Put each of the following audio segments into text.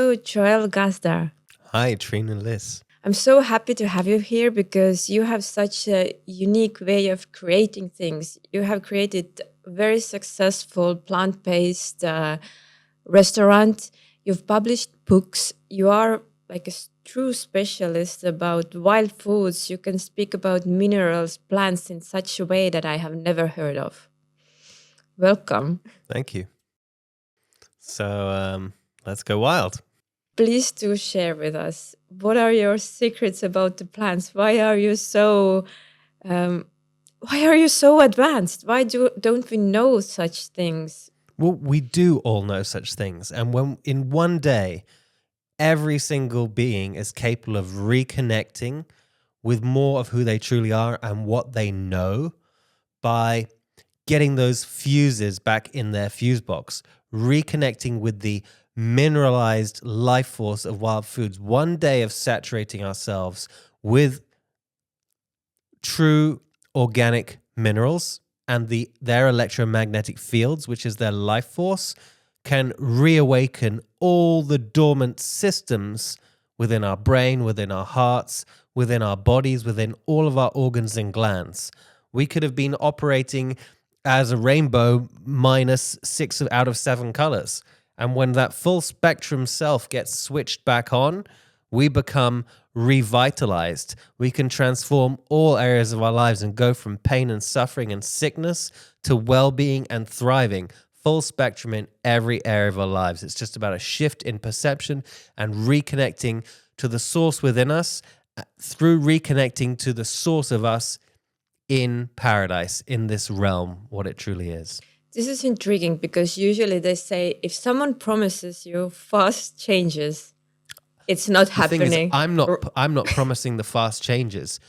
Hello, Joel Gazdar. Hi, Trina and Liz. I'm so happy to have you here because you have such a unique way of creating things. You have created a very successful plant-based restaurant. You've published books. You are like a true specialist about wild foods. You can speak about minerals, plants in such a way that I have never heard of. Welcome. Thank you. So let's go wild. Please do share with us, what are your secrets about the plants? Why are you so advanced? Why don't we know such things? Well, we do all know such things. And when in one day, every single being is capable of reconnecting with more of who they truly are and what they know by getting those fuses back in their fuse box, reconnecting with the mineralized life force of wild foods. One day of saturating ourselves with true organic minerals and their electromagnetic fields, which is their life force, can reawaken all the dormant systems within our brain, within our hearts, within our bodies, within all of our organs and glands. We could have been operating as a rainbow minus 6 out of 7 colors. And when that full spectrum self gets switched back on, we become revitalized. We can transform all areas of our lives and go from pain and suffering and sickness to well-being and thriving. Full spectrum in every area of our lives. It's just about a shift in perception and reconnecting to the source within us through reconnecting to the source of us in paradise, in this realm, what it truly is. This is intriguing because usually they say if someone promises you fast changes, it's not happening. Thing is, I'm not promising the fast changes.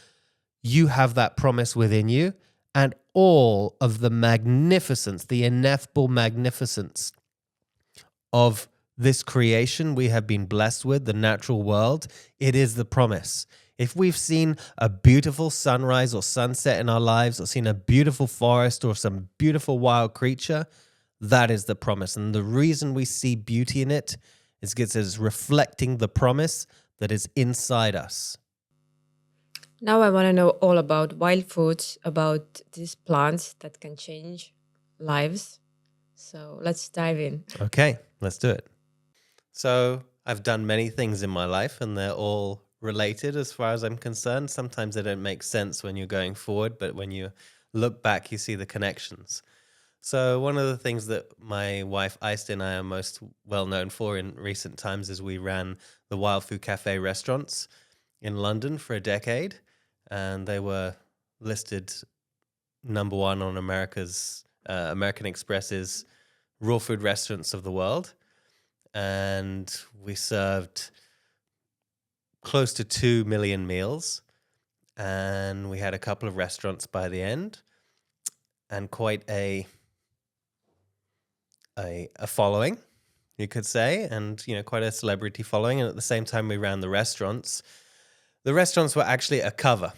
You have that promise within you, and all of the magnificence, the ineffable magnificence of this creation we have been blessed with, the natural world, it is the promise. If we've seen a beautiful sunrise or sunset in our lives, or seen a beautiful forest or some beautiful wild creature, that is the promise. And the reason we see beauty in it is because it's reflecting the promise that is inside us. Now I want to know all about wild foods, about these plants that can change lives. So let's dive in. Okay, let's do it. So I've done many things in my life, and they're all related as far as I'm concerned. Sometimes they don't make sense when you're going forward, but when you look back, you see the connections. So one of the things that my wife Iced and I are most well known for in recent times is we ran the Wild Food Cafe restaurants in London for a decade, and they were listed number one on American Express's raw food restaurants of the world. And we served close to 2 million meals, and we had a couple of restaurants by the end, and quite a following, you could say, and quite a celebrity following. And at the same time we ran the restaurants were actually a cover.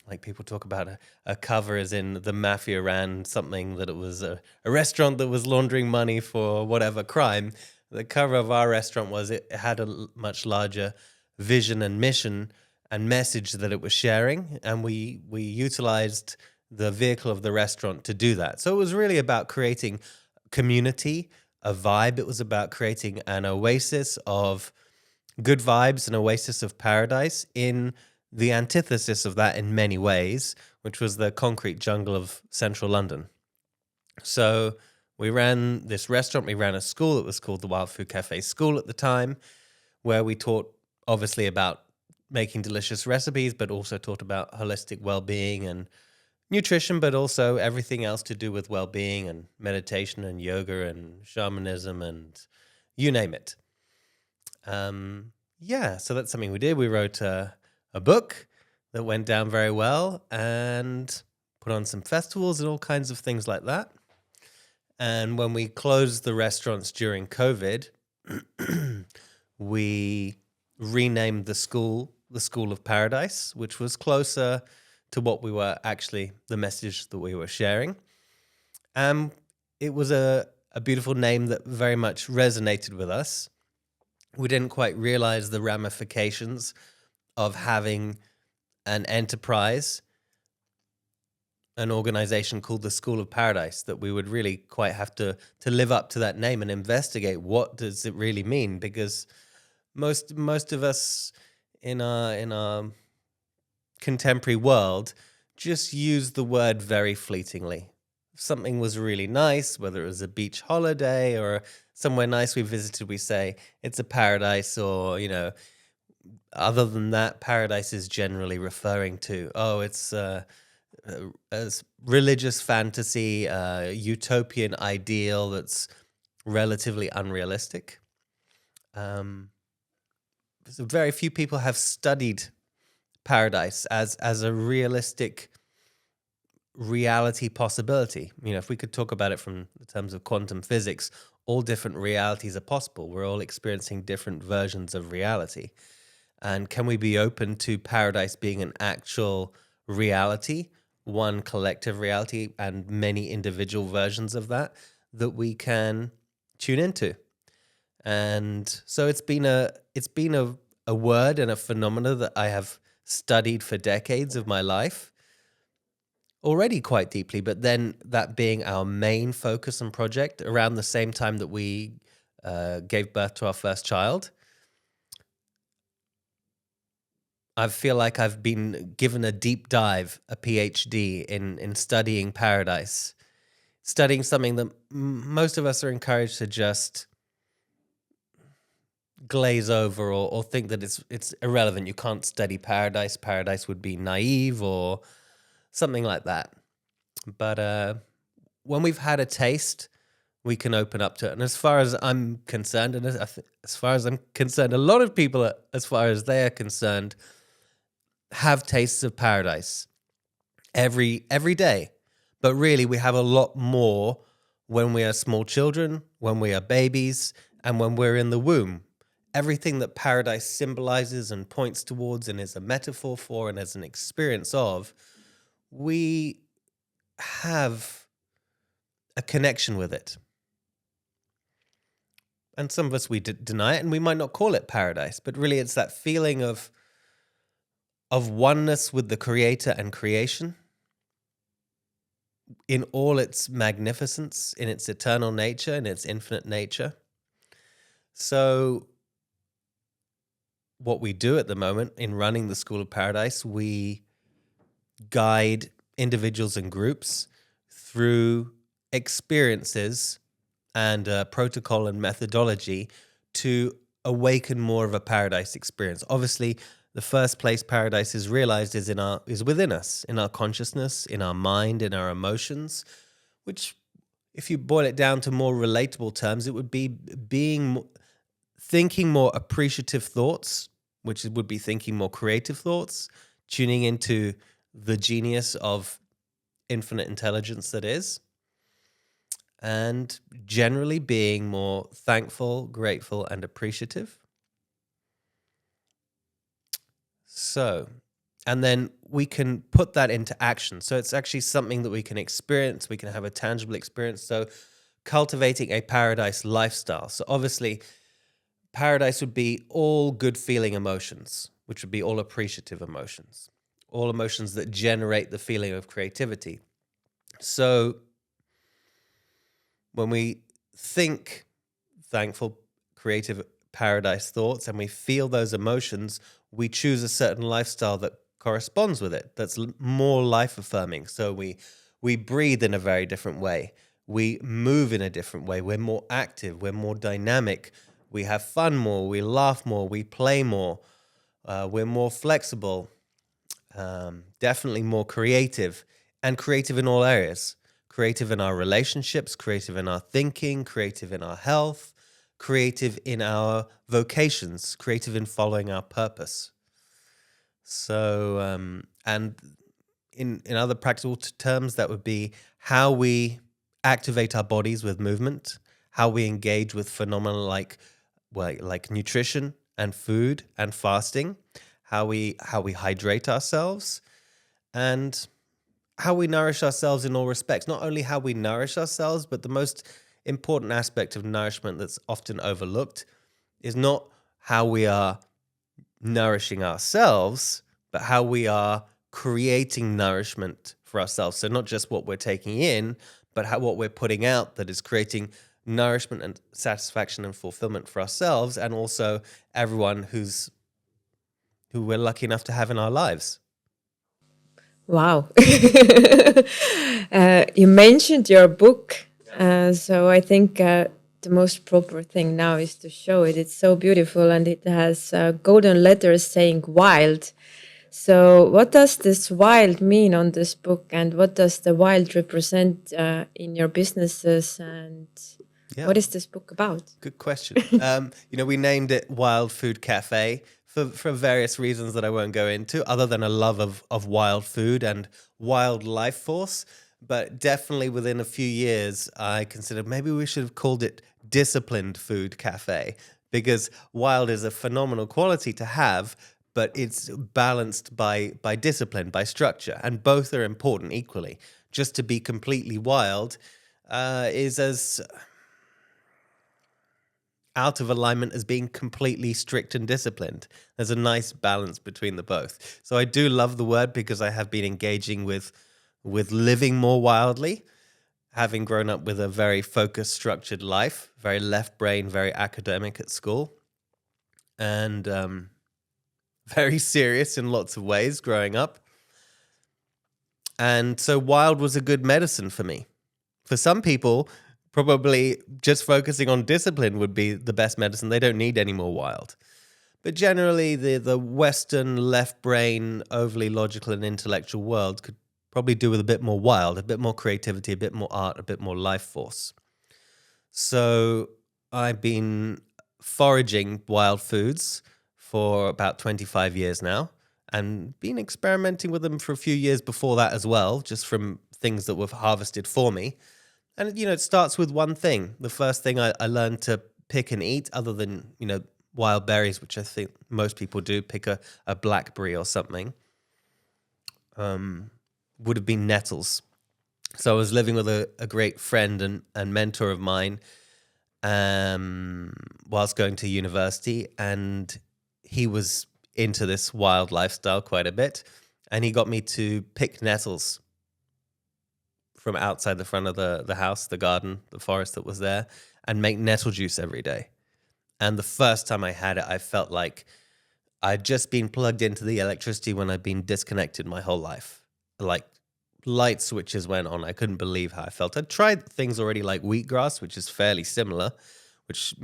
Like people talk about a cover as in the mafia ran something, that it was a restaurant that was laundering money for whatever crime. The cover of our restaurant was it had a much larger vision and mission and message that it was sharing, and we utilized the vehicle of the restaurant to do that. So it was really about creating community, a vibe. It was about creating an oasis of good vibes, an oasis of paradise in the antithesis of that in many ways, which was the concrete jungle of central London. So we ran this restaurant, we ran a school. It was called the Wild Food Cafe School at the time, where we taught obviously about making delicious recipes, but also taught about holistic well-being and nutrition, but also everything else to do with well-being and meditation and yoga and shamanism and you name it. So that's something we did. We wrote a book that went down very well and put on some festivals and all kinds of things like that. And when we closed the restaurants during COVID, we renamed the school of Paradise, which was closer to what we were actually, the message that we were sharing. It was a beautiful name that very much resonated with us. We didn't quite realize the ramifications of having an enterprise, an organization called the School of Paradise, that we would really quite have to live up to that name and investigate what does it really mean, because most of us in our contemporary world just use the word very fleetingly. If something was really nice, whether it was a beach holiday or somewhere nice we visited, we say it's a paradise, or other than that, paradise is generally referring to, it's a religious fantasy, utopian ideal that's relatively unrealistic. So very few people have studied paradise as a realistic reality possibility. If we could talk about it from the terms of quantum physics, all different realities are possible. We're all experiencing different versions of reality. And can we be open to paradise being an actual reality, one collective reality, and many individual versions of that we can tune into? And so it's been a word and a phenomena that I have studied for decades of my life, already quite deeply, but then that being our main focus and project around the same time that we gave birth to our first child. I feel like I've been given a deep dive, a PhD in studying paradise, studying something that most of us are encouraged to just glaze over, or think that it's irrelevant. You can't study paradise. Paradise would be naive or something like that. But when we've had a taste, we can open up to it. And as far as I'm concerned, and as far as I'm concerned, a lot of people, as far as they are concerned, have tastes of paradise every day. But really, we have a lot more when we are small children, when we are babies, and when we're in the womb. Everything that paradise symbolizes and points towards and is a metaphor for and as an experience of, we have a connection with it. And some of us, we deny it, and we might not call it paradise, but really it's that feeling of oneness with the creator and creation in all its magnificence, in its eternal nature, in its infinite nature. So what we do at the moment in running the School of Paradise, we guide individuals and groups through experiences and protocol and methodology to awaken more of a paradise experience. Obviously, the first place paradise is realized is within us, in our consciousness, in our mind, in our emotions, which, if you boil it down to more relatable terms, it would be thinking more appreciative thoughts, which would be thinking more creative thoughts, tuning into the genius of infinite intelligence that is, and generally being more thankful, grateful, and appreciative. So, and then we can put that into action. So it's actually something that we can experience. We can have a tangible experience. So cultivating a paradise lifestyle. So obviously, paradise would be all good feeling emotions, which would be all appreciative emotions, all emotions that generate the feeling of creativity. So when we think thankful, creative, paradise thoughts and we feel those emotions, we choose a certain lifestyle that corresponds with it, that's more life affirming. So we breathe in a very different way. We move in a different way. We're more active. We're more dynamic. We have fun more. We laugh more. We play more. We're more flexible. Definitely more creative, and creative in all areas. Creative in our relationships, creative in our thinking, creative in our health, creative in our vocations, creative in following our purpose. So, and in other practical terms, that would be how we activate our bodies with movement, how we engage with phenomena like nutrition and food and fasting, how we hydrate ourselves, and how we nourish ourselves in all respects. Not only how we nourish ourselves, but the most important aspect of nourishment that's often overlooked is not how we are nourishing ourselves, but how we are creating nourishment for ourselves. So not just what we're taking in, but what we're putting out that is creating nourishment and satisfaction and fulfillment for ourselves, and also everyone who we're lucky enough to have in our lives. Wow. You mentioned your book. So I think the most proper thing now is to show it. It's so beautiful, and it has golden letters saying wild. So what does this wild mean on this book, and what does the wild represent in your businesses, and what is this book about? Good question. We named it Wild Food Cafe for various reasons that I won't go into, other than a love of wild food and wild life force. But definitely within a few years, I considered maybe we should have called it Disciplined Food Cafe, because wild is a phenomenal quality to have, but it's balanced by discipline, by structure, and both are important equally. Just to be completely wild is as out of alignment as being completely strict and disciplined. There's a nice balance between the both. So I do love the word, because I have been engaging with living more wildly, having grown up with a very focused, structured life, very left brain, very academic at school, and very serious in lots of ways growing up. And so wild was a good medicine for me. For some people, probably just focusing on discipline would be the best medicine. They don't need any more wild. But generally, the Western left brain, overly logical and intellectual world could probably do with a bit more wild, a bit more creativity, a bit more art, a bit more life force. So I've been foraging wild foods for about 25 years now, and been experimenting with them for a few years before that as well, just from things that were harvested for me. And, it starts with one thing. The first thing I learned to pick and eat, other than, wild berries, which I think most people do, pick a blackberry or something, would have been nettles. So I was living with a great friend and mentor of mine whilst going to university, and he was into this wild lifestyle quite a bit, and he got me to pick nettles from outside the front of the house, the garden, the forest that was there, and make nettle juice every day. And the first time I had it, I felt like I'd just been plugged into the electricity when I'd been disconnected my whole life. Like light switches went on. I couldn't believe how I felt. I'd tried things already like wheatgrass, which is fairly similar, which,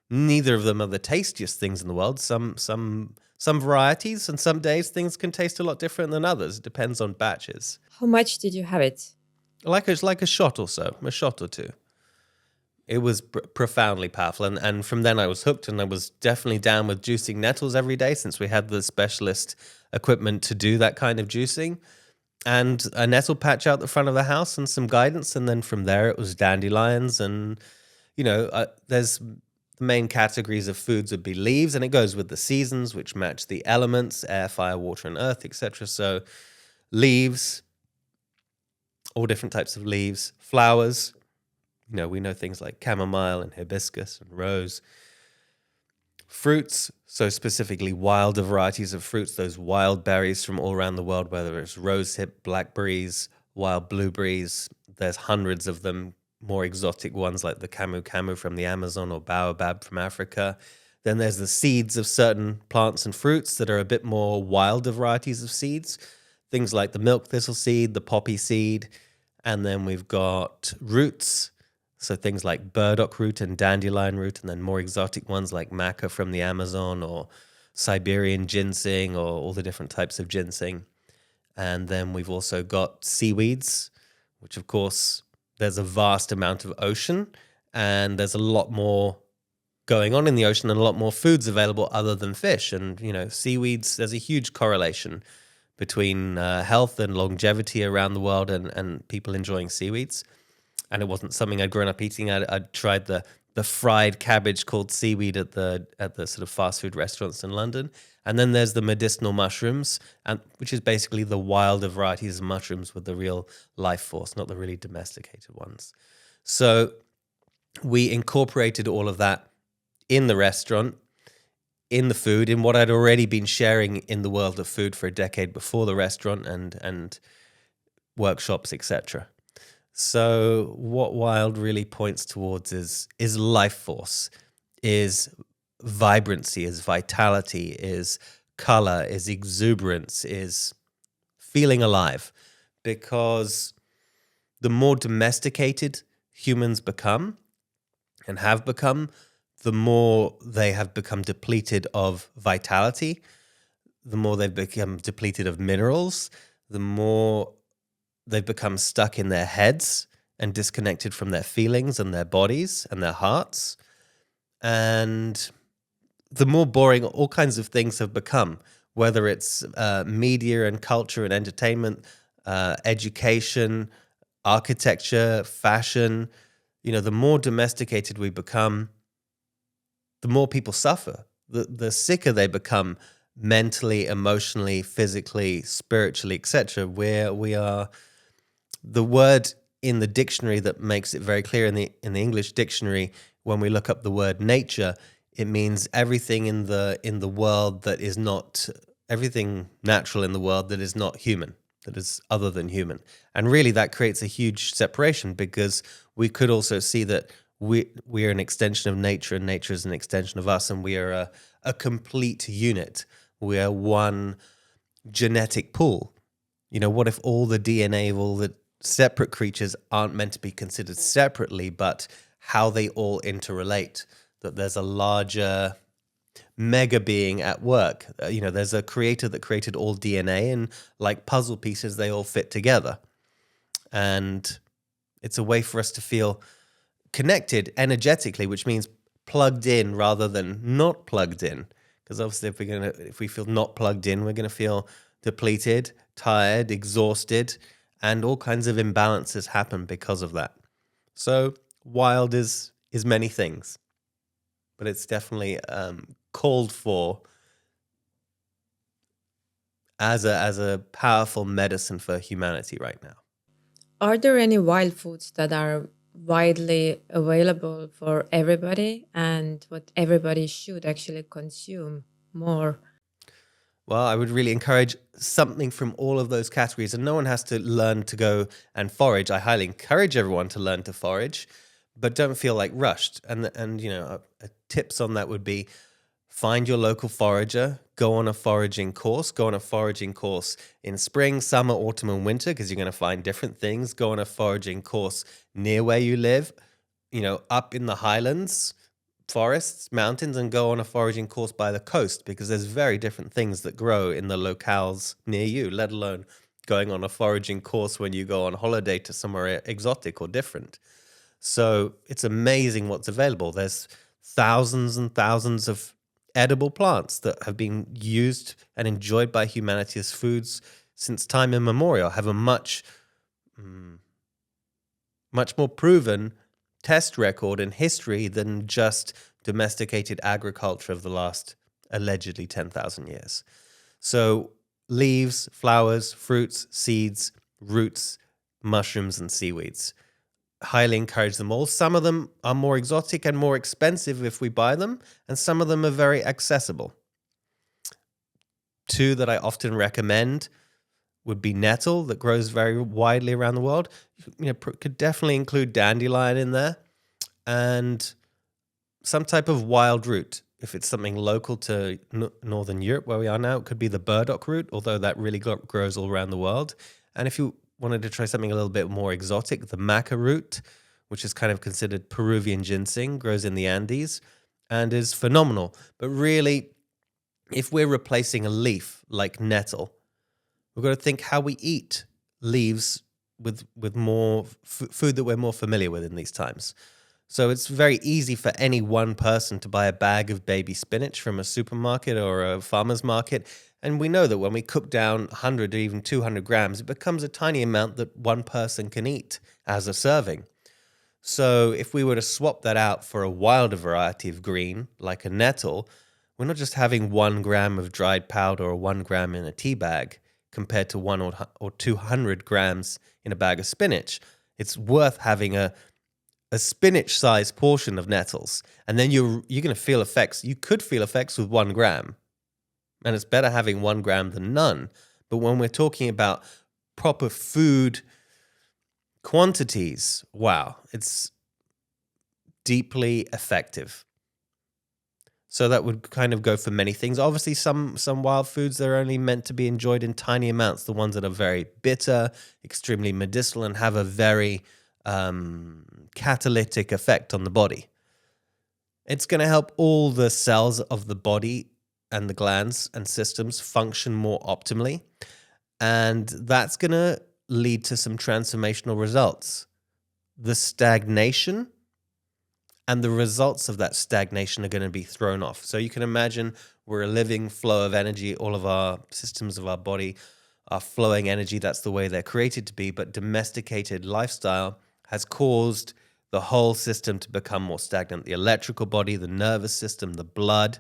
neither of them are the tastiest things in the world. Some varieties and some days things can taste a lot different than others. It depends on batches. How much did you have it? Like a shot or so, a shot or two. It was profoundly powerful. And from then I was hooked, and I was definitely down with juicing nettles every day, since we had the specialist equipment to do that kind of juicing. And a nettle patch out the front of the house and some guidance. And then from there it was dandelions. And, there's the main categories of foods would be leaves, and it goes with the seasons, which match the elements, air, fire, water, and earth, etc. So leaves, all different types of leaves, flowers. We know things like chamomile and hibiscus and rose. Fruits, so specifically wilder varieties of fruits, those wild berries from all around the world, whether it's rosehip, blackberries, wild blueberries. There's hundreds of them, more exotic ones like the camu camu from the Amazon or baobab from Africa. Then there's the seeds of certain plants and fruits that are a bit more wilder varieties of seeds, things like the milk thistle seed, the poppy seed. And then we've got roots, so things like burdock root and dandelion root, and then more exotic ones like maca from the Amazon or Siberian ginseng or all the different types of ginseng. And then we've also got seaweeds, which of course there's a vast amount of ocean, and there's a lot more going on in the ocean and a lot more foods available other than fish. And, seaweeds, there's a huge correlation between health and longevity around the world and people enjoying seaweeds. And it wasn't something I'd grown up eating. I'd tried the fried cabbage called seaweed at the sort of fast food restaurants in London. And then there's the medicinal mushrooms, which is basically the wilder varieties of mushrooms with the real life force, not the really domesticated ones. So we incorporated all of that in the restaurant, in the food, in what I'd already been sharing in the world of food for a decade before the restaurant and workshops, etc. So what Wild really points towards is life force, is vibrancy, is vitality, is color, is exuberance, is feeling alive. Because the more domesticated humans become and have become, the more they have become depleted of vitality, the more they've become depleted of minerals, the more they've become stuck in their heads and disconnected from their feelings and their bodies and their hearts. And the more boring all kinds of things have become, whether it's media and culture and entertainment, education, architecture, fashion. The more domesticated we become, the more people suffer. The sicker they become mentally, emotionally, physically, spiritually, etc. Where we are, the word in the dictionary that makes it very clear in the English dictionary, when we look up the word nature, it means everything in the world that is not, everything natural in the world that is not human, that is other than human. And really that creates a huge separation, because we could also see that we are an extension of nature, and nature is an extension of us, and we are a complete unit. We are one genetic pool. What if all the DNA of all the separate creatures aren't meant to be considered separately, but how they all interrelate? That there's a larger mega being at work. There's a creator that created all DNA, and like puzzle pieces, they all fit together. And it's a way for us to feel connected energetically, which means plugged in rather than not plugged in. Because obviously, if we feel not plugged in, we're gonna feel depleted, tired, exhausted, and all kinds of imbalances happen because of that. So wild is many things, but it's definitely called for as a powerful medicine for humanity right now. Are there any wild foods that are widely available for everybody and what everybody should actually consume more? Well, I would really encourage something from all of those categories, and no one has to learn to go and forage. I highly encourage everyone to learn to forage, but don't feel like rushed. And tips on that would be: find your local forager, go on a foraging course, in spring, summer, autumn, and winter, because you're going to find different things. Go on a foraging course near where you live, up in the highlands, forests, mountains, and go on a foraging course by the coast, because there's very different things that grow in the locales near you, let alone going on a foraging course when you go on holiday to somewhere exotic or different. So it's amazing what's available. There's thousands and thousands of edible plants that have been used and enjoyed by humanity as foods since time immemorial, have a much more proven test record in history than just domesticated agriculture of the last allegedly 10,000 years. So leaves, flowers, fruits, seeds, roots, mushrooms, and seaweeds. Highly encourage them all. Some of them are more exotic and more expensive if we buy them, and some of them are very accessible. Two that I often recommend would be nettle, that grows very widely around the world. Could definitely include dandelion in there, and some type of wild root. If it's something local to Northern Europe, where we are now, it could be the burdock root, although that really grows all around the world. And if you wanted to try something a little bit more exotic, the maca root, which is kind of considered Peruvian ginseng, grows in the Andes and is phenomenal. But really, if we're replacing a leaf like nettle, we've got to think how we eat leaves with more food that we're more familiar with in these times. So it's very easy for any one person to buy a bag of baby spinach from a supermarket or a farmer's market. And we know that when we cook down 100 or even 200 grams, it becomes a tiny amount that one person can eat as a serving. So if we were to swap that out for a wilder variety of green, like a nettle, we're not just having 1 gram of dried powder or 1 gram in a tea bag compared to 1 or 200 grams in a bag of spinach. It's worth having a a spinach-sized portion of nettles, and then you're going to feel effects. You could feel effects with 1 gram, and it's better having 1 gram than none. But when we're talking about proper food quantities, wow, it's deeply effective. So that would kind of go for many things. Obviously, some wild foods, they're only meant to be enjoyed in tiny amounts. The ones that are very bitter, extremely medicinal, and have a very catalytic effect on the body. It's going to help all the cells of the body and the glands and systems function more optimally. And that's going to lead to some transformational results. The stagnation and the results of that stagnation are going to be thrown off. So you can imagine we're a living flow of energy. All of our systems of our body are flowing energy. That's the way they're created to be. But domesticated lifestyle has caused the whole system to become more stagnant. The electrical body, the nervous system, the blood,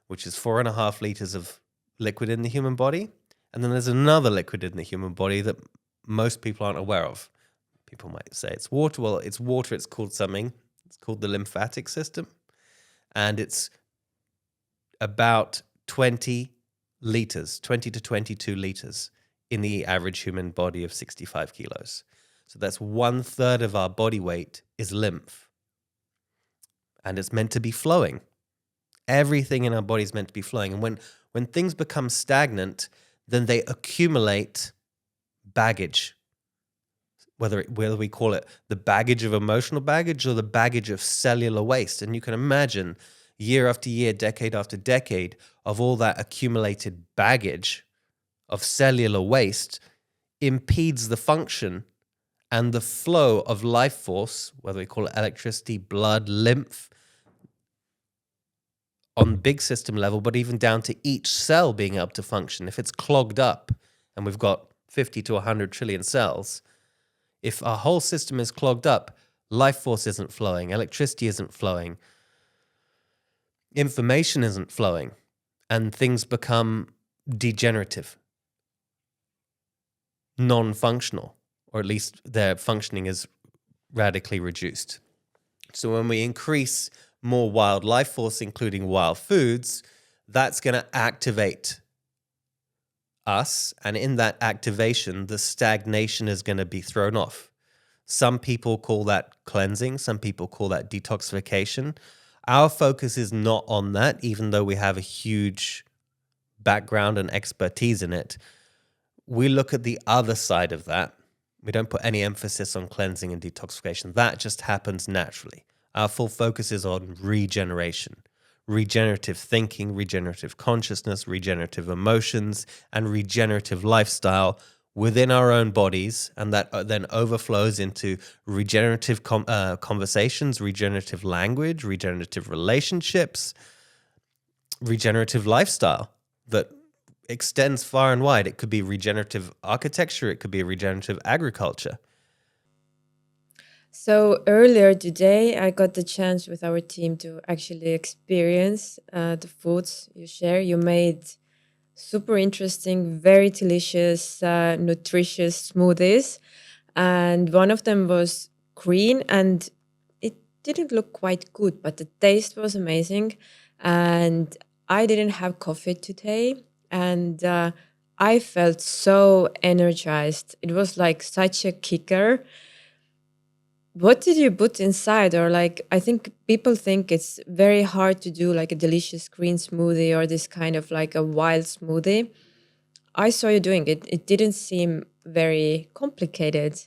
which is 4.5 liters of liquid in the human body. And then there's another liquid in the human body that most people aren't aware of. People might say it's water. Well, it's water. It's called something. It's called the lymphatic system. And it's about 20 liters, 20 to 22 liters in the average human body of 65 kilos. So that's 1/3 of our body weight is lymph. And it's meant to be flowing. Everything in our body is meant to be flowing. And when things become stagnant, then they accumulate baggage. Whether we call it the baggage of emotional baggage or the baggage of cellular waste. And you can imagine year after year, decade after decade of all that accumulated baggage of cellular waste impedes the function and the flow of life force, whether we call it electricity, blood, lymph, on big system level, but even down to each cell being able to function. If it's clogged up, and we've got 50 to 100 trillion cells, if our whole system is clogged up, life force isn't flowing, electricity isn't flowing, information isn't flowing, and things become degenerative, non-functional, or at least their functioning is radically reduced. So when we increase more wild life force, including wild foods, that's going to activate us. And in that activation, the stagnation is going to be thrown off. Some people call that cleansing. Some people call that detoxification. Our focus is not on that, even though we have a huge background and expertise in it. We look at the other side of that. We don't put any emphasis on cleansing and detoxification. That just happens naturally. Our full focus is on regeneration, regenerative thinking, regenerative consciousness, regenerative emotions, and regenerative lifestyle within our own bodies. And that then overflows into regenerative conversations, regenerative language, regenerative relationships, regenerative lifestyle that extends far and wide. It could be regenerative architecture. It could be regenerative agriculture. So earlier today, I got the chance with our team to actually experience the foods you share. You made super interesting, very delicious, nutritious smoothies. And one of them was green and it didn't look quite good, but the taste was amazing. And I didn't have coffee today. And I felt so energized. It was like such a kicker. What did you put inside? Or like, I think people think it's very hard to do like a delicious green smoothie or this kind of like a wild smoothie. I saw you doing it. It didn't seem very complicated.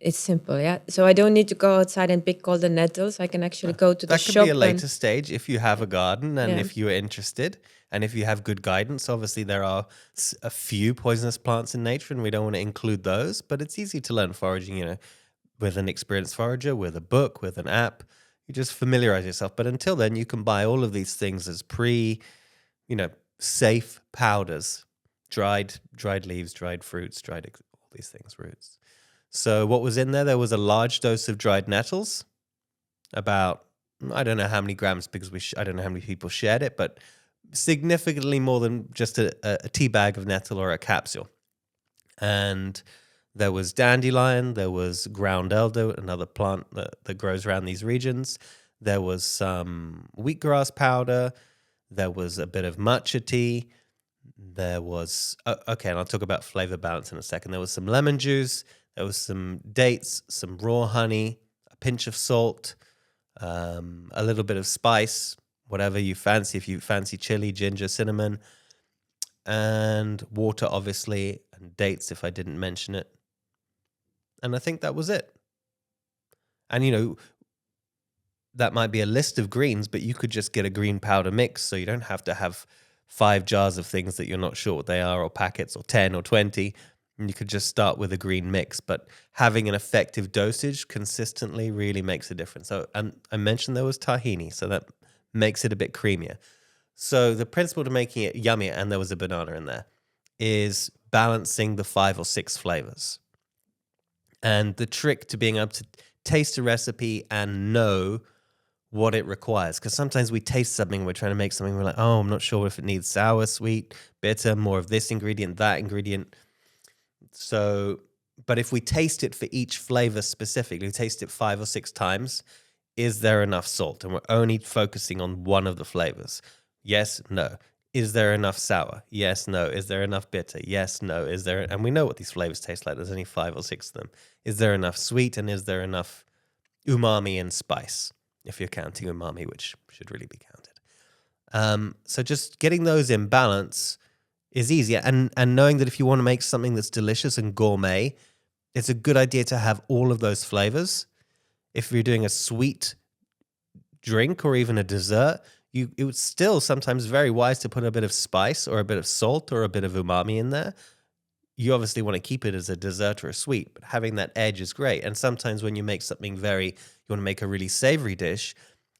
It's simple, yeah. So I don't need to go outside and pick all the nettles. I can actually go to the That could shop be a and later stage if you have a garden and yeah. if you're interested and if you have good guidance. Obviously, there are a few poisonous plants in nature and we don't want to include those, but it's easy to learn foraging, with an experienced forager, with a book, with an app. You just familiarize yourself. But until then, you can buy all of these things as safe powders, dried leaves, dried fruits, all these things, roots. So what was in there? There was a large dose of dried nettles, about, I don't know how many grams because I don't know how many people shared it, but significantly more than just a tea bag of nettle or a capsule. And There was dandelion, there was ground elder, another plant that grows around these regions. There was some wheatgrass powder. There was a bit of matcha tea. There was, okay, and I'll talk about flavor balance in a second. There was some lemon juice. There was some dates, some raw honey, a pinch of salt, a little bit of spice, whatever you fancy. If you fancy chili, ginger, cinnamon, and water, obviously, and dates if I didn't mention it. And I think that was it. And, you know, that might be a list of greens, but you could just get a green powder mix, so you don't have to have 5 jars of things that you're not sure what they are, or packets, or 10 or 20. And you could just start with a green mix. But having an effective dosage consistently really makes a difference. So I mentioned there was tahini, so that makes it a bit creamier. So the principle to making it yummier, and there was a banana in there, is balancing the 5 or 6 flavors. And the trick to being able to taste a recipe and know what it requires, because sometimes we taste something, we're trying to make something, we're like, oh, I'm not sure if it needs sour, sweet, bitter, more of this ingredient, that ingredient. So, but if we taste it for each flavor specifically, taste it 5 or 6 times, is there enough salt? And we're only focusing on one of the flavors. Yes, no. Is there enough sour? Yes, no. Is there enough bitter? Yes, no. Is there, and we know what these flavors taste like. There's only 5 or 6 of them. Is there enough sweet, and is there enough umami and spice? If you're counting umami, which should really be counted. So just getting those in balance is easier. And knowing that if you want to make something that's delicious and gourmet, it's a good idea to have all of those flavors. If you're doing a sweet drink or even a dessert, it was still sometimes very wise to put a bit of spice or a bit of salt or a bit of umami in there. You obviously want to keep it as a dessert or a sweet, but having that edge is great. And sometimes when you make something you want to make a really savory dish,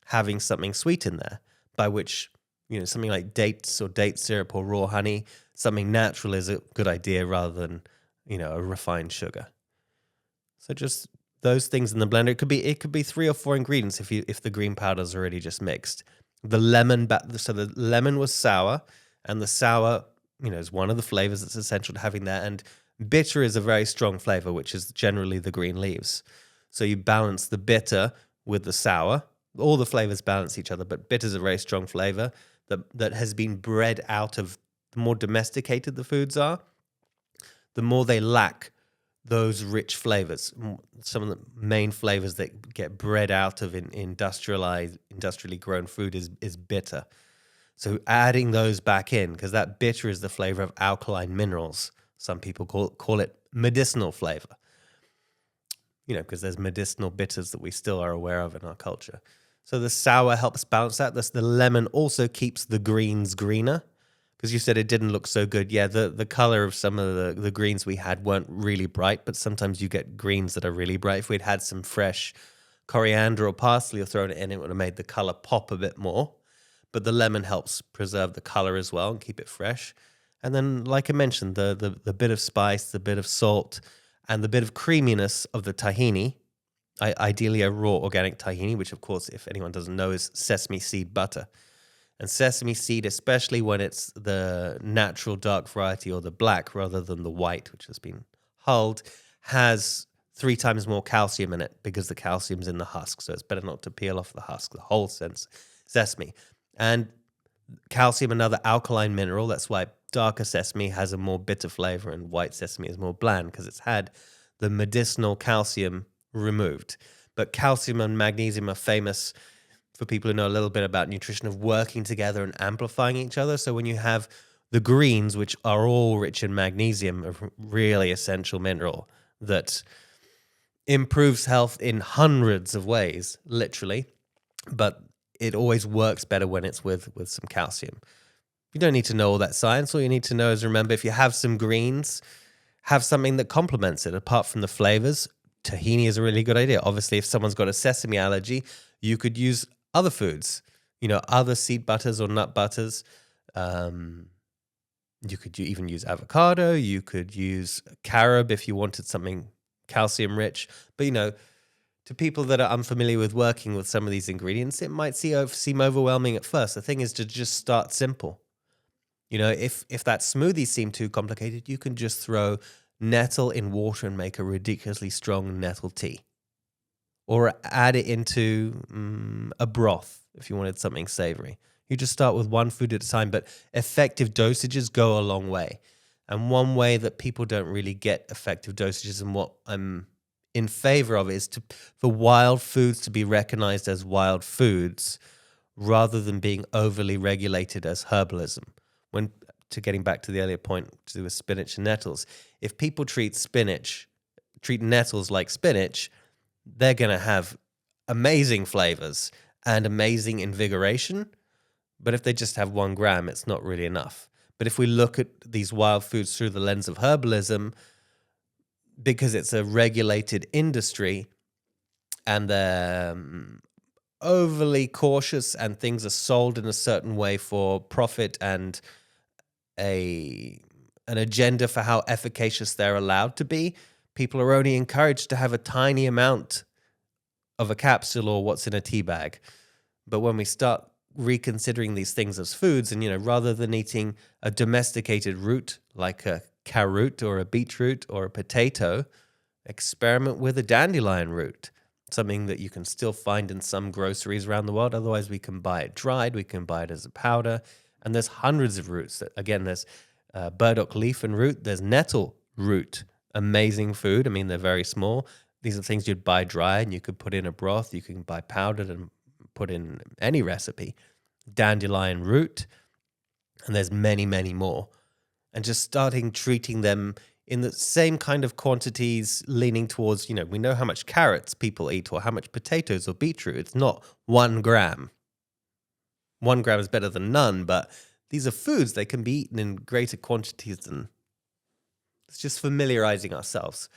having something sweet in there, by which, you know, something like dates or date syrup or raw honey, something natural is a good idea rather than, you know, a refined sugar. So just those things in the blender. It could be 3 or 4 ingredients if the green powder's already just mixed. The lemon, so the lemon was sour, and the sour, you know, is one of the flavors that's essential to having there. And bitter is a very strong flavor, which is generally the green leaves. So you balance the bitter with the sour. All the flavors balance each other, but bitter is a very strong flavor that has been bred out of, the more domesticated the foods are, the more they lack those rich flavors. Some of the main flavors that get bred out of industrially grown food is bitter. So adding those back in, because that bitter is the flavor of alkaline minerals. Some people call it medicinal flavor. You know, because there's medicinal bitters that we still are aware of in our culture. So the sour helps balance that. The lemon also keeps the greens greener, because you said it didn't look so good. Yeah, the color of some of the greens we had weren't really bright, but sometimes you get greens that are really bright. If we'd had some fresh coriander or parsley or thrown it in, it would have made the color pop a bit more. But the lemon helps preserve the color as well and keep it fresh. And then, like I mentioned, the bit of spice, the bit of salt, and the bit of creaminess of the tahini, ideally a raw organic tahini, which, of course, if anyone doesn't know, is sesame seed butter. And sesame seed, especially when it's the natural dark variety or the black rather than the white, which has been hulled, has 3 times more calcium in it because the calcium's in the husk. So it's better not to peel off the husk, the whole sesame. And calcium, another alkaline mineral. That's why darker sesame has a more bitter flavor and white sesame is more bland, because it's had the medicinal calcium removed. But calcium and magnesium are famous, for people who know a little bit about nutrition, of working together and amplifying each other. So when you have the greens, which are all rich in magnesium, a really essential mineral that improves health in hundreds of ways, literally, but it always works better when it's with some calcium. You don't need to know all that science. All you need to know is, remember, if you have some greens, have something that complements it. Apart from the flavors, tahini is a really good idea. Obviously, if someone's got a sesame allergy, you could use other foods, you know, other seed butters or nut butters. You could even use avocado. You could use carob if you wanted something calcium rich. But, you know, to people that are unfamiliar with working with some of these ingredients, it might seem overwhelming at first. The thing is to just start simple. You know, if that smoothie seemed too complicated, you can just throw nettle in water and make a ridiculously strong nettle tea. Or add it into a broth if you wanted something savory. You just start with one food at a time, but effective dosages go a long way. And one way that people don't really get effective dosages, and what I'm in favor of, is for wild foods to be recognized as wild foods rather than being overly regulated as herbalism. Getting back to the earlier point to do with spinach and nettles, if people treat nettles like spinach, they're going to have amazing flavors and amazing invigoration. But if they just have 1 gram, it's not really enough. But if we look at these wild foods through the lens of herbalism, because it's a regulated industry and they're overly cautious and things are sold in a certain way for profit and an agenda for how efficacious they're allowed to be, people are only encouraged to have a tiny amount of a capsule or what's in a tea bag. But when we start reconsidering these things as foods, and rather than eating a domesticated root like a carrot or a beetroot or a potato, experiment with a dandelion root, something that you can still find in some groceries around the world. Otherwise, we can buy it dried, we can buy it as a powder, and there's hundreds of roots. Again, there's burdock leaf and root, there's nettle root, amazing food. They're very small. These are things you'd buy dry and you could put in a broth. You can buy powdered and put in any recipe. Dandelion root, and there's many, many more. And just starting treating them in the same kind of quantities, leaning towards, we know how much carrots people eat or how much potatoes or beetroot. It's not 1 gram. 1 gram is better than none, but these are foods. They can be eaten in greater quantities than... It's just familiarizing ourselves.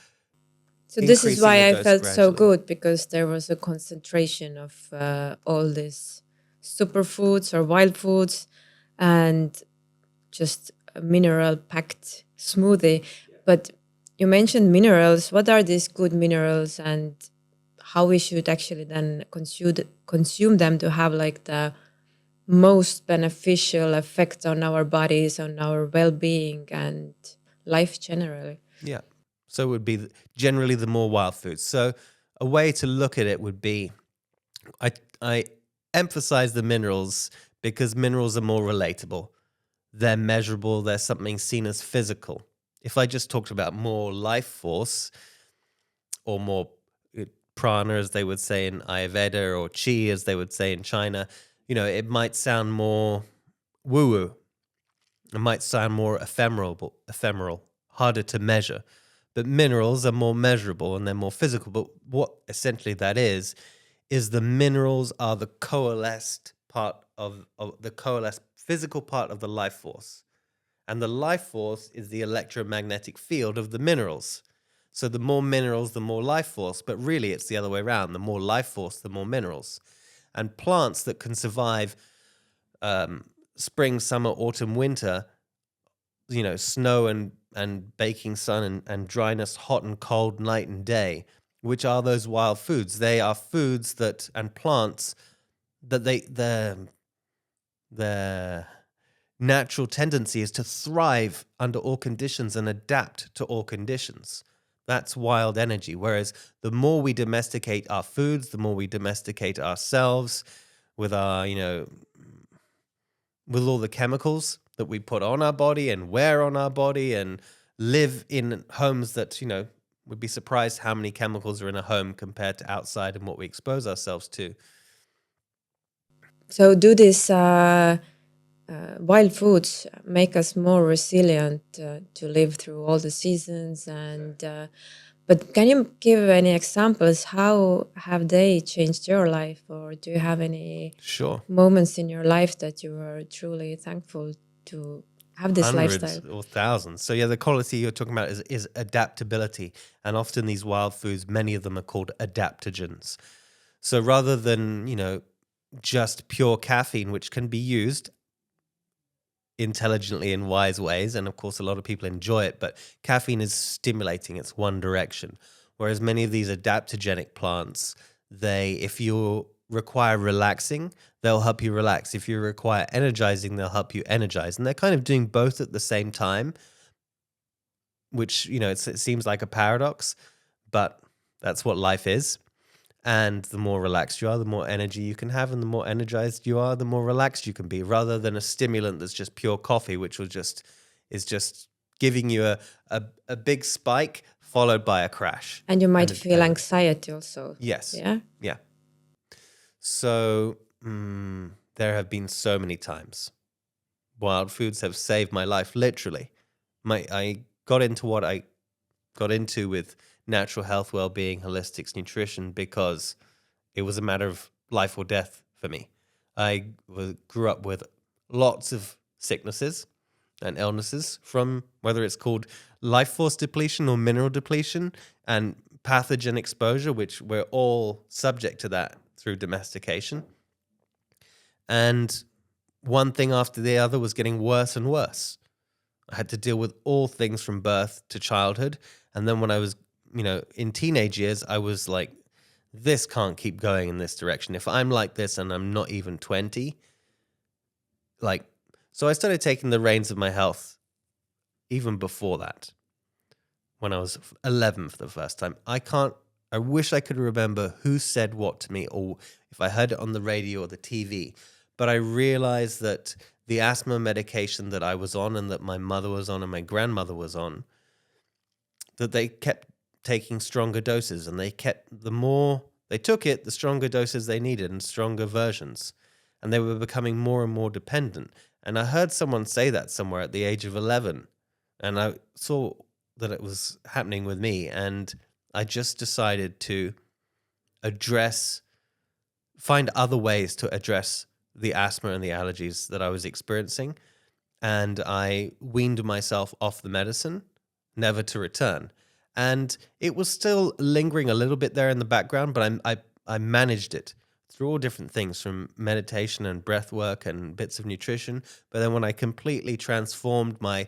So this is why I felt so good, because there was a concentration of all these superfoods or wild foods and just a mineral-packed smoothie. But you mentioned minerals. What are these good minerals and how we should actually then consume them to have like the most beneficial effect on our bodies, on our well-being and life generally? Yeah. So it would be generally the more wild foods. So a way to look at it would be, I emphasize the minerals because minerals are more relatable. They're measurable. They're something seen as physical. If I just talked about more life force or more prana, as they would say in Ayurveda, or chi, as they would say in China, it might sound more woo-woo. It might sound more ephemeral, harder to measure. But minerals are more measurable and they're more physical. But what essentially that is the minerals are the coalesced part of the coalesced physical part of the life force. And the life force is the electromagnetic field of the minerals. So the more minerals, the more life force. But really, it's the other way around. The more life force, the more minerals. And plants that can survive spring, summer, autumn, winter, snow and baking sun and dryness, hot and cold, night and day, which are those wild foods. They are foods and plants that their natural tendency is to thrive under all conditions and adapt to all conditions. That's wild energy. Whereas the more we domesticate our foods, the more we domesticate ourselves with our, with all the chemicals that we put on our body and wear on our body, and live in homes that, would be surprised how many chemicals are in a home compared to outside and what we expose ourselves to. So do these wild foods make us more resilient to live through all the seasons? And but can you give any examples? How have they changed your life? Or do you have any moments in your life that you are truly thankful to have this lifestyle? Hundreds or thousands. So yeah, the quality you're talking about is adaptability. And often these wild foods, many of them are called adaptogens. So rather than, just pure caffeine, which can be used intelligently in wise ways, and of course a lot of people enjoy it, but caffeine is stimulating. It's one direction. Whereas many of these adaptogenic plants, if you require relaxing, they'll help you relax. If you require energizing, they'll help you energize. And they're kind of doing both at the same time. which, it seems like a paradox, but that's what life is. And the more relaxed you are, the more energy you can have, and the more energized you are, the more relaxed you can be, rather than a stimulant that's just pure coffee, which is just giving you a big spike followed by a crash. And you might feel and anxiety also. yes, Yeah. yeah. So there have been so many times wild foods have saved my life, literally. I got into what I got into with natural health, well-being, holistics, nutrition, because it was a matter of life or death for me. I grew up with lots of sicknesses and illnesses, from whether it's called life force depletion or mineral depletion and pathogen exposure, which we're all subject to that through domestication. And one thing after the other was getting worse and worse. I had to deal with all things from birth to childhood. And then when I was, in teenage years, I was like, this can't keep going in this direction. If I'm like this and I'm not even 20, so I started taking the reins of my health even before that, when I was 11 for the first time. I wish I could remember who said what to me, or if I heard it on the radio or the TV, but I realized that the asthma medication that I was on and that my mother was on and my grandmother was on, that they kept taking stronger doses, and the more they took it, the stronger doses they needed and stronger versions. And they were becoming more and more dependent. And I heard someone say that somewhere at the age of 11. And I saw that it was happening with me. And I just decided to find other ways to address the asthma and the allergies that I was experiencing. And I weaned myself off the medicine, never to return. And it was still lingering a little bit there in the background, but I managed it through all different things, from meditation and breath work and bits of nutrition. But then when I completely transformed my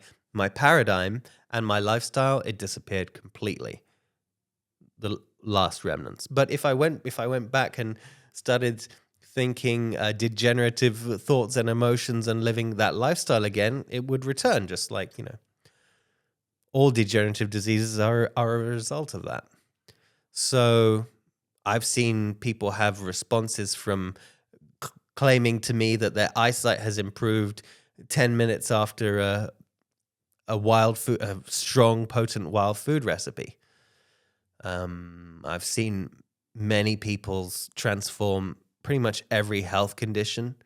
paradigm and my lifestyle, it disappeared completely, the last remnants. But if I went back and started thinking degenerative thoughts and emotions and living that lifestyle again, it would return, just like, all degenerative diseases are a result of that. So I've seen people have responses from claiming to me that their eyesight has improved 10 minutes after a strong, potent wild food recipe. I've seen many people transform pretty much every health condition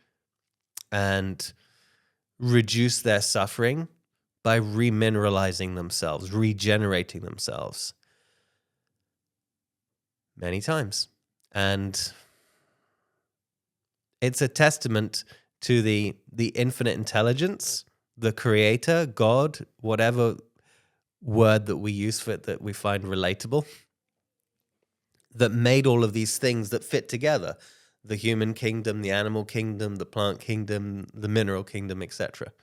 and reduce their suffering by remineralizing themselves, regenerating themselves many times. And it's a testament to the infinite intelligence, the creator, God, whatever word that we use for it that we find relatable, that made all of these things that fit together: the human kingdom, the animal kingdom, the plant kingdom, the mineral kingdom, etc.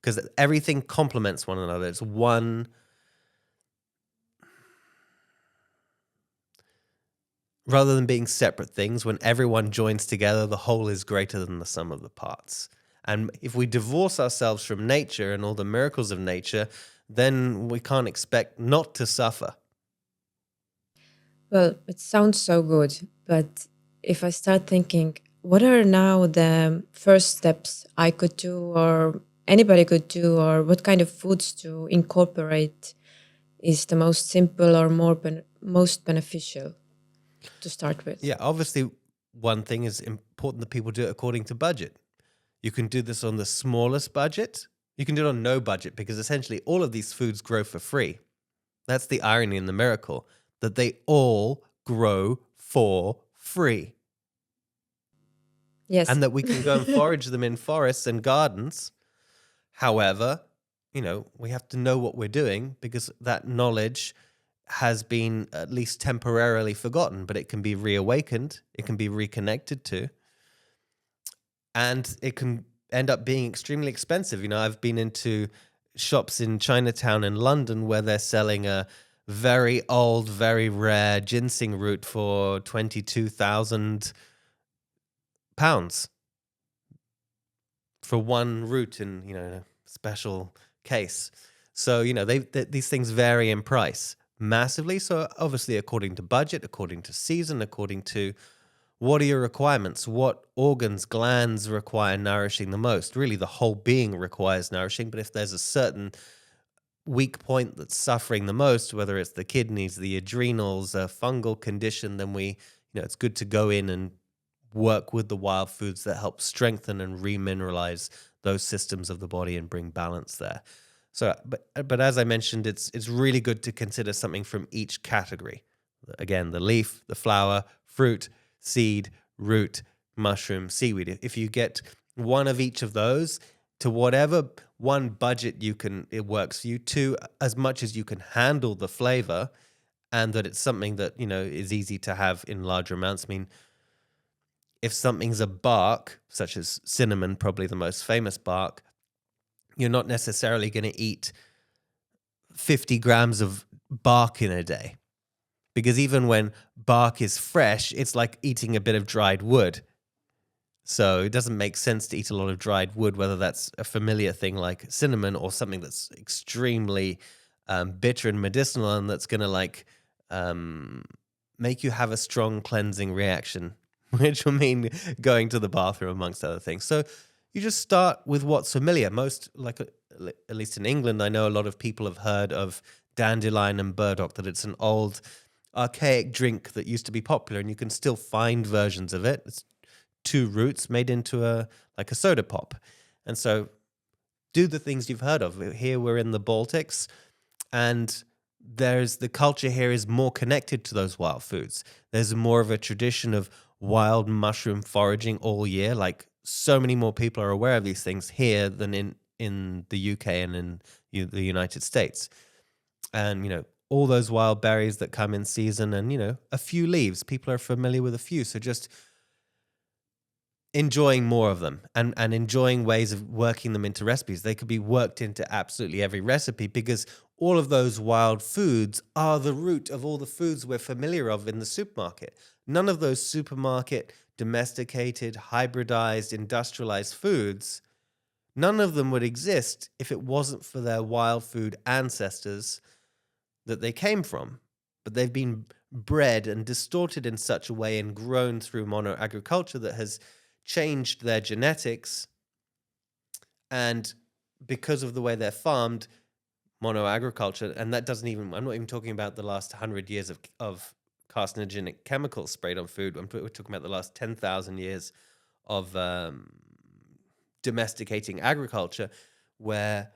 Because everything complements one another. It's one. Rather than being separate things, when everyone joins together, the whole is greater than the sum of the parts. And if we divorce ourselves from nature and all the miracles of nature, then we can't expect not to suffer. Well, it sounds so good, but if I start thinking, what are now the first steps I could do, or anybody could do, or what kind of foods to incorporate is the most simple or most beneficial to start with? Yeah, obviously, one thing is important that people do it according to budget. You can do this on the smallest budget. You can do it on no budget, because essentially all of these foods grow for free. That's the irony and the miracle, that they all grow for free. Yes. And that we can go and forage them in forests and gardens. However, we have to know what we're doing, because that knowledge has been at least temporarily forgotten, but it can be reawakened, it can be reconnected to, and it can end up being extremely expensive. I've been into shops in Chinatown in London where they're selling a very old, very rare ginseng root for £22,000 for one root in, a special case. So, these things vary in price massively. So, obviously, according to budget, according to season, according to what are your requirements, what organs, glands require nourishing the most. Really, the whole being requires nourishing. But if there's a certain weak point that's suffering the most, whether it's the kidneys, the adrenals, a fungal condition, then it's good to go in and work with the wild foods that help strengthen and remineralize those systems of the body and bring balance there. So, but as I mentioned, it's really good to consider something from each category. Again, the leaf, the flower, fruit, seed, root, mushroom, seaweed. If you get one of each of those to whatever one budget it works for you, to as much as you can handle the flavor, and that it's something that is easy to have in larger amounts. I mean, if something's a bark, such as cinnamon, probably the most famous bark, you're not necessarily going to eat 50 grams of bark in a day. Because even when bark is fresh, it's like eating a bit of dried wood. So it doesn't make sense to eat a lot of dried wood, whether that's a familiar thing like cinnamon or something that's extremely bitter and medicinal and that's going to make you have a strong cleansing reaction, which will mean going to the bathroom, amongst other things. So you just start with what's familiar. Most, at least in England, I know a lot of people have heard of dandelion and burdock, that it's an old archaic drink that used to be popular, and you can still find versions of it. It's two roots made into a soda pop. And so do the things you've heard of. Here we're in the Baltics, and the culture here is more connected to those wild foods. There's more of a tradition of wild mushroom foraging all year. Like, so many more people are aware of these things here than in the UK and in the United States. And, all those wild berries that come in season, and, a few leaves. People are familiar with a few. So just enjoying more of them and enjoying ways of working them into recipes. They could be worked into absolutely every recipe, because all of those wild foods are the root of all the foods we're familiar of in the supermarket. None of those supermarket domesticated, hybridized, industrialized foods, none of them would exist if it wasn't for their wild food ancestors that they came from. But they've been bred and distorted in such a way and grown through monoagriculture that has changed their genetics. And because of the way they're farmed, monoagriculture, and that doesn't even, I'm not even talking about the last 100 years of carcinogenic chemicals sprayed on food. We're talking about the last 10,000 years of domesticating agriculture, where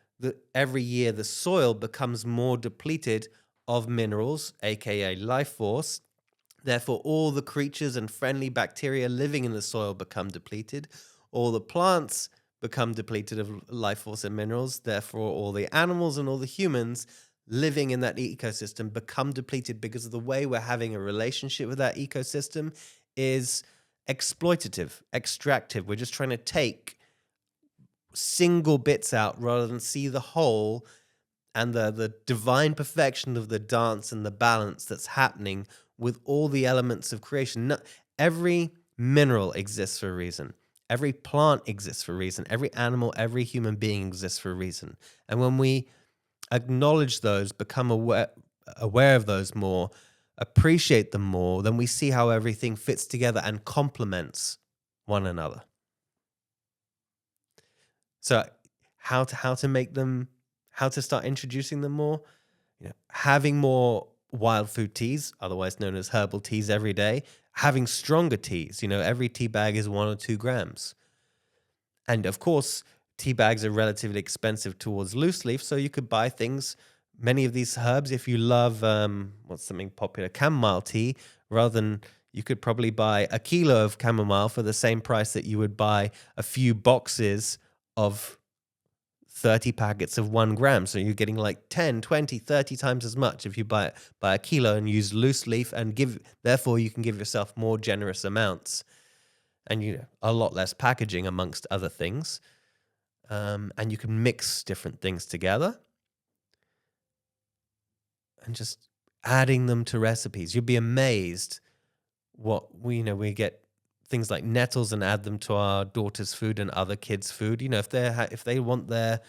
every year the soil becomes more depleted of minerals, aka life force. Therefore, all the creatures and friendly bacteria living in the soil become depleted. All the plants become depleted of life force and minerals. Therefore, all the animals and all the humans living in that ecosystem become depleted, because of the way we're having a relationship with that ecosystem is exploitative, extractive. We're just trying to take single bits out rather than see the whole and the divine perfection of the dance and the balance that's happening with all the elements of creation. Every mineral exists for a reason. Every plant exists for a reason. Every animal, every human being exists for a reason. And when we acknowledge those, become aware of those more, appreciate them more, then we see how everything fits together and complements one another. So how to make them, how to start introducing them more, having more wild food teas, otherwise known as herbal teas, every day, having stronger teas. Every tea bag is 1 or 2 grams. And of course, tea bags are relatively expensive towards loose leaf, so you could buy things, many of these herbs. If you love, what's something popular, chamomile tea, you could probably buy a kilo of chamomile for the same price that you would buy a few boxes of 30 packets of 1 gram. So you're getting like 10, 20, 30 times as much if you buy a kilo and use loose leaf, and therefore you can give yourself more generous amounts and a lot less packaging, amongst other things. And you can mix different things together and just adding them to recipes. You'll be amazed what we get things like nettles and add them to our daughter's food and other kids' food. If they want their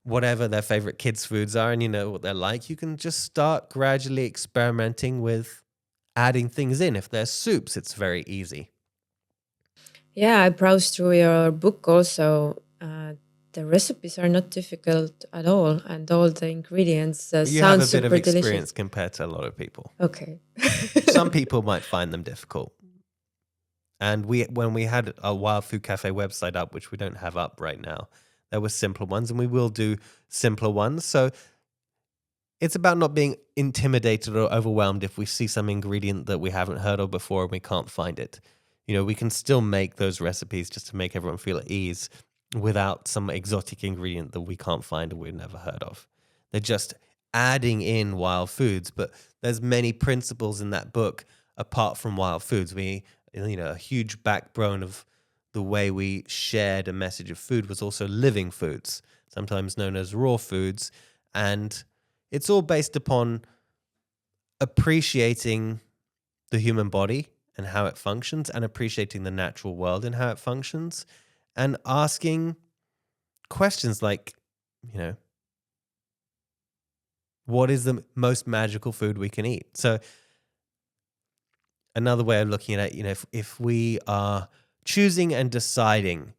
whatever their favorite kids' foods are and you know what they're like, you can just start gradually experimenting with adding things in. If there's soups, it's very easy. Yeah, I browsed through your book also. The recipes are not difficult at all, and all the ingredients You have sound a bit of super delicious. experience compared to a lot of people. Okay. Some people might find them difficult. And when we had a Wild Food Cafe website up, which we don't have up right now, there were simpler ones, and we will do simpler ones. So it's about not being intimidated or overwhelmed if we see some ingredient that we haven't heard of before and we can't find it. You know, we can still make those recipes just to make everyone feel at ease without some exotic ingredient that we can't find or we've never heard of. They're just adding in wild foods, but there's many principles in that book apart from wild foods. A huge backbone of the way we shared a message of food was also living foods, sometimes known as raw foods. And it's all based upon appreciating the human body and how it functions, and appreciating the natural world and how it functions, and asking questions like, what is the most magical food we can eat? So another way of looking at it, if we are choosing and deciding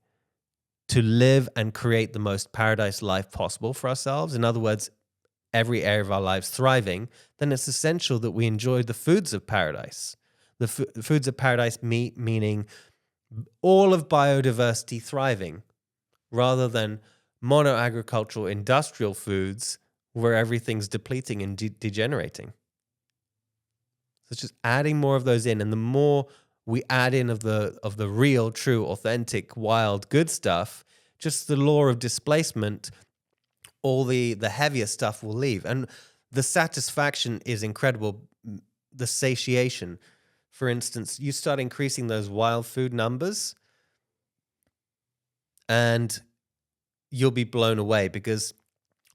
to live and create the most paradise life possible for ourselves, in other words, every area of our lives thriving, then it's essential that we enjoy the foods of paradise. The foods of paradise meaning all of biodiversity thriving, rather than mono-agricultural industrial foods where everything's depleting and degenerating. So it's just adding more of those in, and the more we add in of the real, true, authentic, wild, good stuff, just the law of displacement, all the heavier stuff will leave. And the satisfaction is incredible. The satiation. For instance, you start increasing those wild food numbers and you'll be blown away, because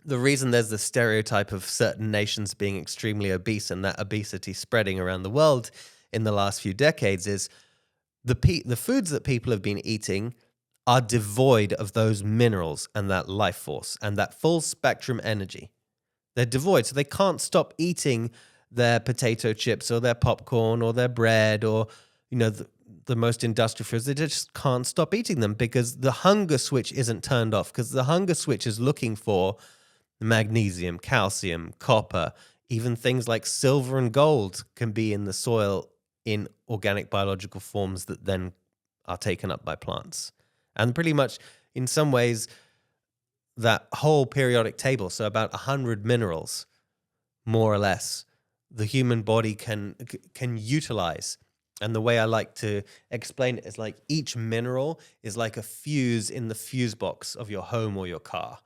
the reason there's the stereotype of certain nations being extremely obese and that obesity spreading around the world in the last few decades is the foods that people have been eating are devoid of those minerals and that life force and that full spectrum energy. They're devoid, so they can't stop eating their potato chips or their popcorn or their bread or, the most industrial foods. They just can't stop eating them because the hunger switch isn't turned off, because the hunger switch is looking for magnesium, calcium, copper, even things like silver and gold can be in the soil in organic biological forms that then are taken up by plants. And pretty much in some ways, that whole periodic table, so about 100 minerals, more or less, the human body can utilize. And the way I like to explain it is like each mineral is like a fuse in the fuse box of your home or your car.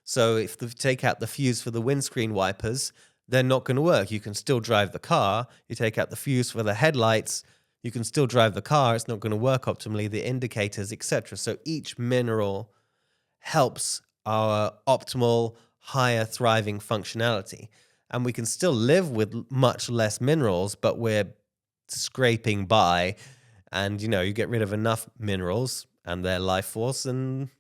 So if you take out the fuse for the windscreen wipers, they're not going to work. You can still drive the car. You take out the fuse for the headlights, you can still drive the car. It's not going to work optimally, the indicators, etc. So each mineral helps our optimal, higher thriving functionality. And we can still live with much less minerals, but we're scraping by. And, you get rid of enough minerals and their life force, and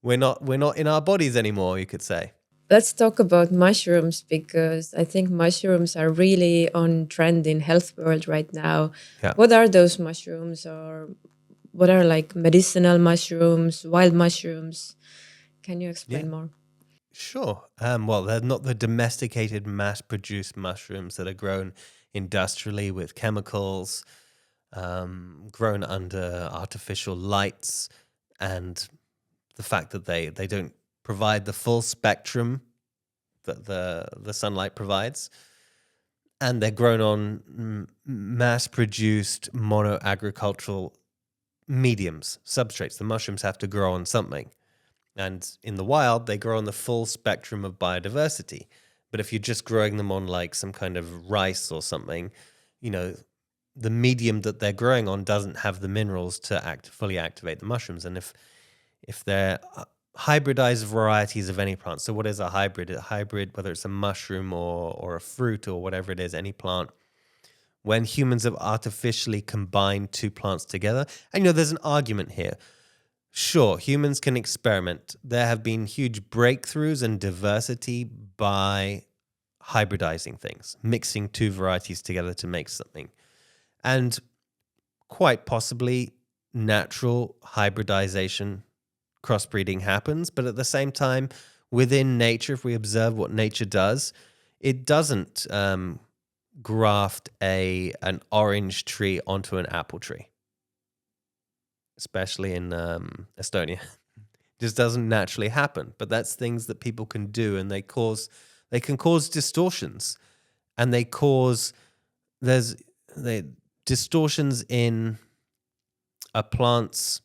we're not in our bodies anymore, you could say. Let's talk about mushrooms, because I think mushrooms are really on trend in health world right now. Yeah. What are those mushrooms, or what are like medicinal mushrooms, wild mushrooms? Can you explain more? Sure. Well, they're not the domesticated, mass-produced mushrooms that are grown industrially with chemicals, grown under artificial lights, and the fact that they don't provide the full spectrum that the sunlight provides. And they're grown on mass-produced mono-agricultural mediums, substrates. The mushrooms have to grow on something. And in the wild, they grow on the full spectrum of biodiversity. But if you're just growing them on like some kind of rice or something, the medium that they're growing on doesn't have the minerals to fully activate the mushrooms. And if they're hybridized varieties of any plant, so what is a hybrid? A hybrid, whether it's a mushroom or a fruit or whatever it is, any plant, when humans have artificially combined two plants together, and there's an argument here. Sure, humans can experiment. There have been huge breakthroughs in diversity by hybridizing things, mixing two varieties together to make something. And quite possibly natural hybridization, crossbreeding happens. But at the same time, within nature, if we observe what nature does, it doesn't graft an orange tree onto an apple tree, especially in Estonia. Just doesn't naturally happen. But that's things that people can do, and they can cause distortions, and there's distortions in a plant's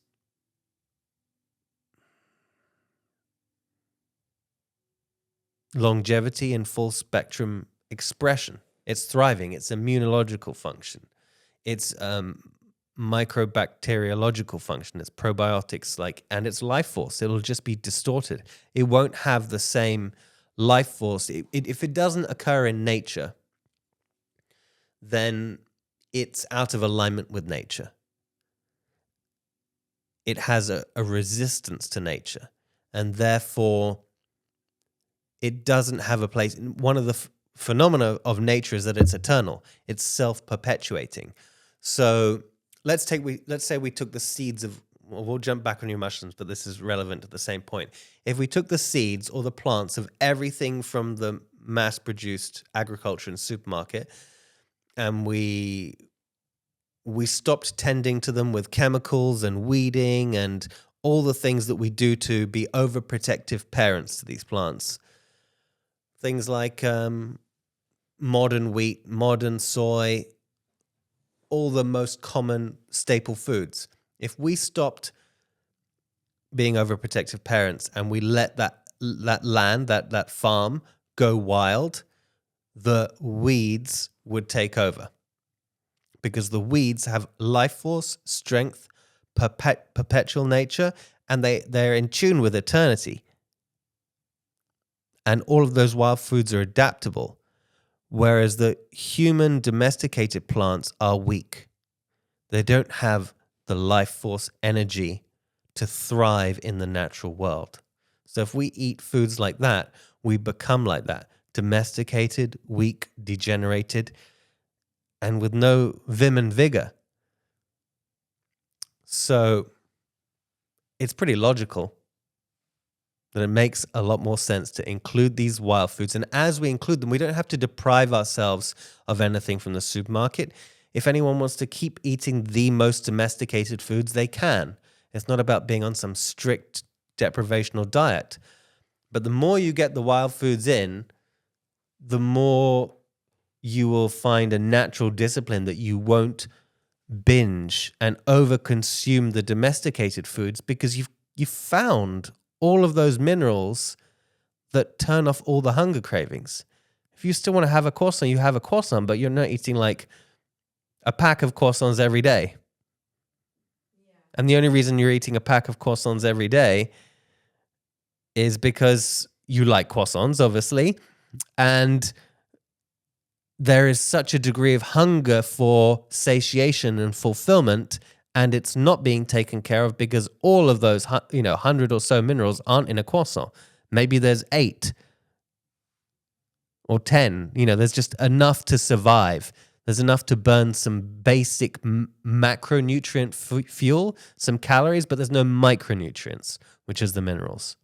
longevity and full spectrum expression. It's thriving, its immunological function, its microbacteriological function, its probiotics, and its life force. It'll just be distorted. It won't have the same life force. If it doesn't occur in nature, then it's out of alignment with nature. It has a resistance to nature, and therefore it doesn't have a place. One of the phenomena of nature is that it's eternal. It's self-perpetuating. So let's say we took the seeds of, well, we'll jump back on your mushrooms, but this is relevant to the same point. If we took the seeds or the plants of everything from the mass-produced agriculture and supermarket, and we stopped tending to them with chemicals and weeding and all the things that we do to be overprotective parents to these plants, things like modern wheat, modern soy, all the most common staple foods. If we stopped being overprotective parents and we let that land, that farm go wild, the weeds would take over, because the weeds have life force, strength, perpetual nature, and they're in tune with eternity. And all of those wild foods are adaptable, whereas the human domesticated plants are weak. They don't have the life force energy to thrive in the natural world. So if we eat foods like that, we become like that, domesticated, weak, degenerated, and with no vim and vigor. So it's pretty logical that it makes a lot more sense to include these wild foods. And as we include them, we don't have to deprive ourselves of anything from the supermarket. If anyone wants to keep eating the most domesticated foods, they can. It's not about being on some strict deprivational diet. But the more you get the wild foods in, the more you will find a natural discipline that you won't binge and overconsume the domesticated foods, because you've found all of those minerals that turn off all the hunger cravings. If you still want to have a croissant, you have a croissant, but you're not eating like a pack of croissants every day. Yeah. And the only reason you're eating a pack of croissants every day is because you like croissants, obviously, and there is such a degree of hunger for satiation and fulfillment, and it's not being taken care of because all of those 100 or so minerals aren't in a croissant. Maybe there's 8 or 10. There's just enough to survive. There's enough to burn some basic macronutrient fuel, some calories, but there's no micronutrients, which is the minerals.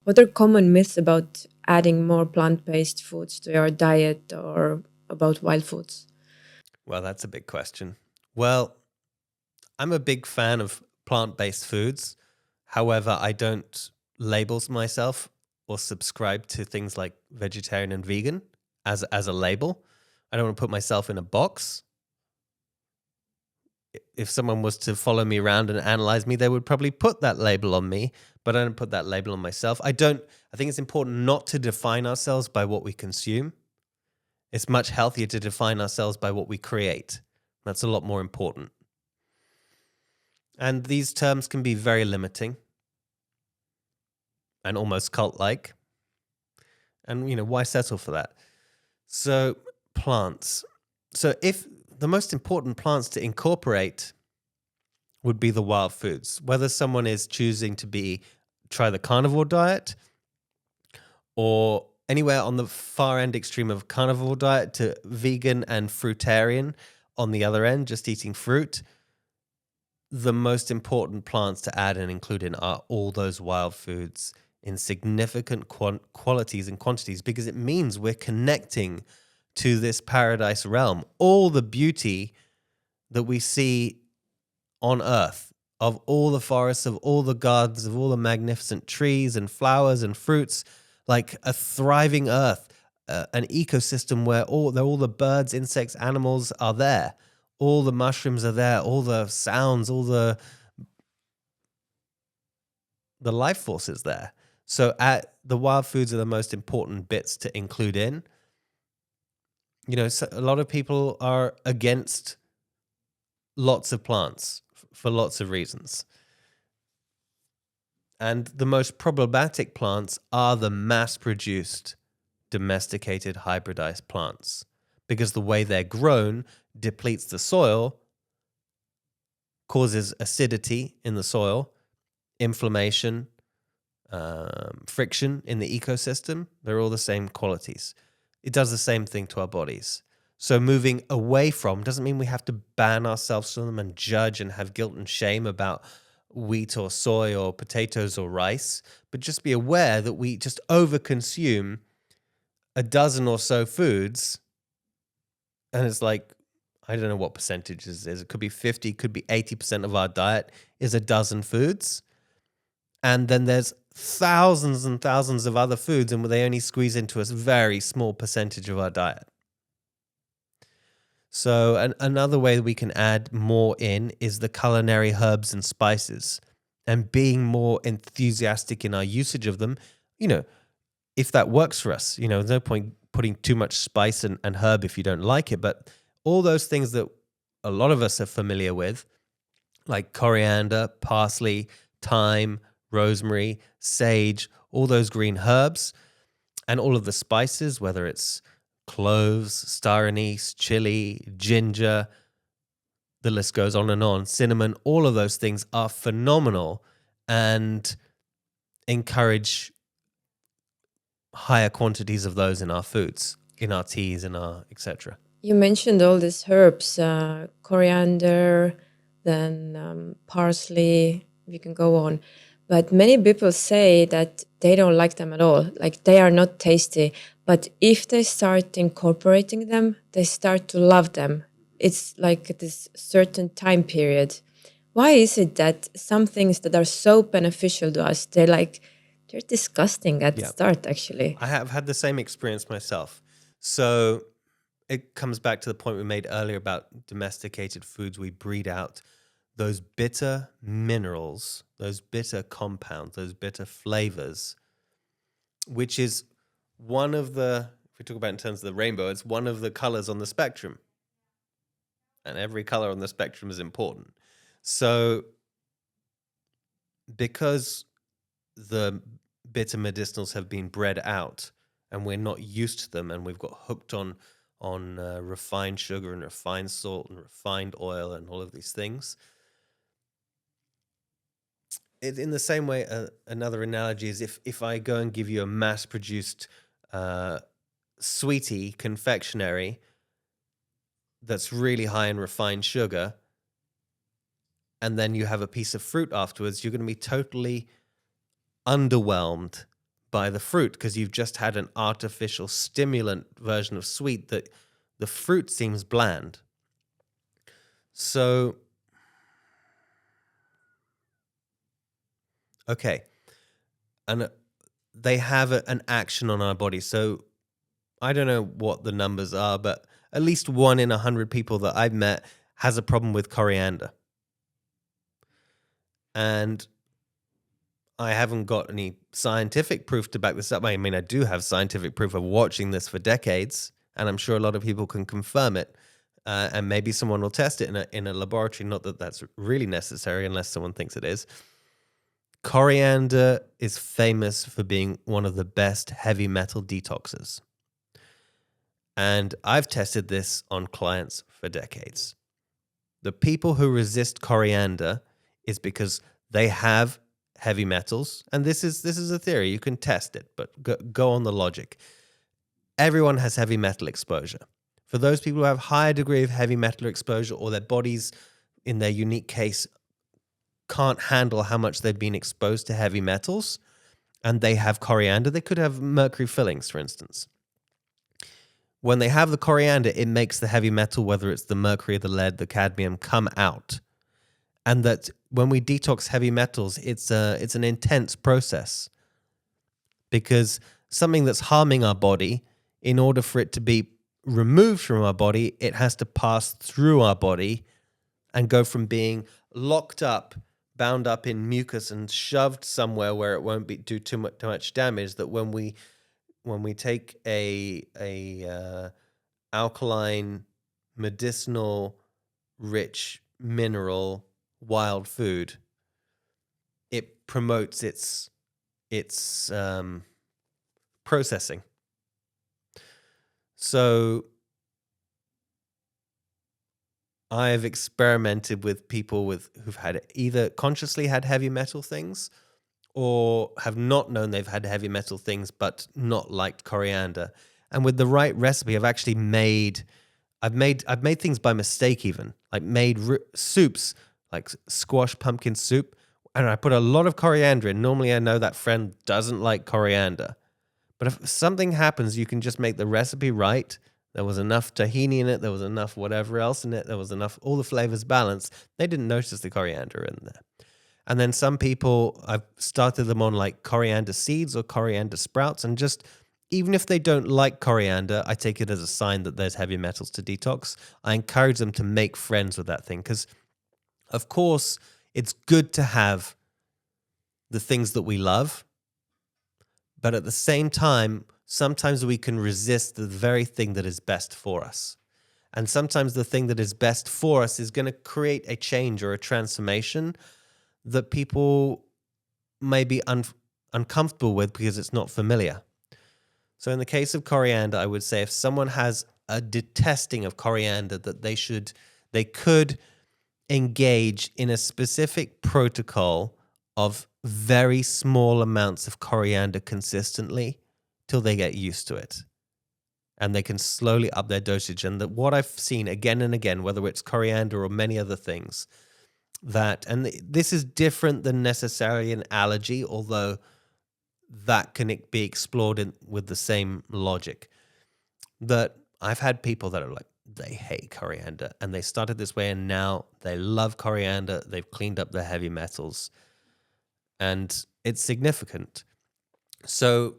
What are common myths about adding more plant-based foods to your diet, or about wild foods? Well, that's a big question. Well, I'm a big fan of plant-based foods. However, I don't label myself or subscribe to things like vegetarian and vegan as a label. I don't want to put myself in a box. If someone was to follow me around and analyze me, they would probably put that label on me, but I don't put that label on myself. I think it's important not to define ourselves by what we consume. It's much healthier to define ourselves by what we create. That's a lot more important. And these terms can be very limiting and almost cult-like. And, why settle for that? So, plants. So if the most important plants to incorporate would be the wild foods. Whether someone is choosing to try the carnivore diet, or anywhere on the far end extreme of carnivore diet to vegan and fruitarian on the other end, just eating fruit, the most important plants to add and include in are all those wild foods in significant qualities and quantities, because it means we're connecting to this paradise realm. All the beauty that we see on earth, of all the forests, of all the gardens, of all the magnificent trees and flowers and fruits, like a thriving earth, an ecosystem where all the birds, insects, animals are there. All the mushrooms are there, all the sounds, all the life force is there. So the wild foods are the most important bits to include in. So a lot of people are against lots of plants for lots of reasons. And the most problematic plants are the mass-produced, domesticated, hybridized plants, because the way they're grown depletes the soil, causes acidity in the soil, inflammation, friction in the ecosystem. They're all the same qualities. It does the same thing to our bodies. So moving away from doesn't mean we have to ban ourselves from them and judge and have guilt and shame about wheat or soy or potatoes or rice, but just be aware that we just overconsume a dozen or so foods. And it's like, I don't know what percentage this is. It could be 50, could be 80% of our diet is a dozen foods. And then there's thousands and thousands of other foods, and they only squeeze into a very small percentage of our diet. So another way we can add more in is the culinary herbs and spices, and being more enthusiastic in our usage of them. If that works for us, there's no point putting too much spice and herb if you don't like it. But all those things that a lot of us are familiar with, like coriander, parsley, thyme, rosemary, sage, all those green herbs, and all of the spices, whether it's cloves, star anise, chili, ginger, the list goes on, cinnamon, all of those things are phenomenal and encourage higher quantities of those in our foods, in our teas, in our etc. You mentioned all these herbs, coriander, then parsley, we can go on. But many people say that they don't like them at all, like they are not tasty. But if they start incorporating them, they start to love them. It's like this certain time period. Why is it that some things that are so beneficial to us, they're disgusting at the start, actually? I have had the same experience myself. So it comes back to the point we made earlier about domesticated foods. We breed out those bitter minerals, those bitter compounds, those bitter flavors, which is one of the, if we talk about in terms of the rainbow, it's one of the colors on the spectrum. And every color on the spectrum is important. So because the bitter medicinals have been bred out and we're not used to them, and we've got hooked on refined sugar and refined salt and refined oil and all of these things. In the same way, another analogy is if I go and give you a mass-produced sweetie confectionery that's really high in refined sugar, and then you have a piece of fruit afterwards, you're going to be totally underwhelmed by the fruit because you've just had an artificial stimulant version of sweet that the fruit seems bland. So, okay. And they have an action on our body. So I don't know what the numbers are, but at least 1 in 100 people that I've met has a problem with coriander. And I haven't got any scientific proof to back this up. I mean, I do have scientific proof of watching this for decades, and I'm sure a lot of people can confirm it. And maybe someone will test it in a laboratory. Not that that's really necessary unless someone thinks it is. Coriander is famous for being one of the best heavy metal detoxers. And I've tested this on clients for decades. The people who resist coriander is because they have heavy metals. And this is a theory. You can test it, but go on the logic. Everyone has heavy metal exposure. For those people who have higher degree of heavy metal exposure, or their bodies, in their unique case, can't handle how much they've been exposed to heavy metals, and they have coriander, they could have mercury fillings, for instance. When they have the coriander, it makes the heavy metal, whether it's the mercury, the lead, the cadmium, come out. And that when we detox heavy metals, it's an intense process, because something that's harming our body, in order for it to be removed from our body, it has to pass through our body and go from being locked up, bound up in mucus, and shoved somewhere where it won't do too much damage. That when we take a alkaline, medicinal, rich mineral wild food, it promotes its processing. So I've experimented with people who've had either consciously had heavy metal things, or have not known they've had heavy metal things but not liked coriander. And with the right recipe, I've made things by mistake, even like made soups, like squash pumpkin soup, and I put a lot of coriander in. Normally I know that friend doesn't like coriander, but if something happens, you can just make the recipe right. There was enough tahini in it, there was enough whatever else in it, there was enough, all the flavors balanced. They didn't notice the coriander in there. And then some people, I've started them on like coriander seeds or coriander sprouts, and just, even if they don't like coriander, I take it as a sign that there's heavy metals to detox. I encourage them to make friends with that thing, because of course it's good to have the things that we love, but at the same time, sometimes we can resist the very thing that is best for us. And sometimes the thing that is best for us is going to create a change or a transformation that people may be uncomfortable with because it's not familiar. So in the case of coriander, I would say if someone has a detesting of coriander, that they could engage in a specific protocol of very small amounts of coriander consistently till they get used to it. And they can slowly up their dosage. And what I've seen again and again, whether it's coriander or many other things, and this is different than necessarily an allergy, although that can be explored with the same logic, that I've had people that are like, they hate coriander, and they started this way, and now they love coriander. They've cleaned up their heavy metals, and it's significant. So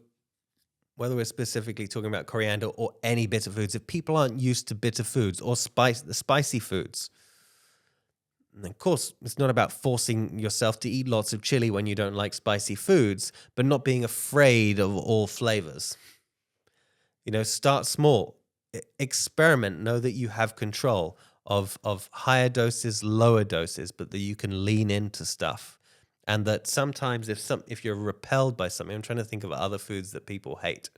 whether we're specifically talking about coriander or any bitter foods, if people aren't used to bitter foods or the spicy foods, and of course, it's not about forcing yourself to eat lots of chili when you don't like spicy foods, but not being afraid of all flavors. Start small, experiment, know that you have control of higher doses, lower doses, but that you can lean into stuff. And that sometimes if you're repelled by something, I'm trying to think of other foods that people hate.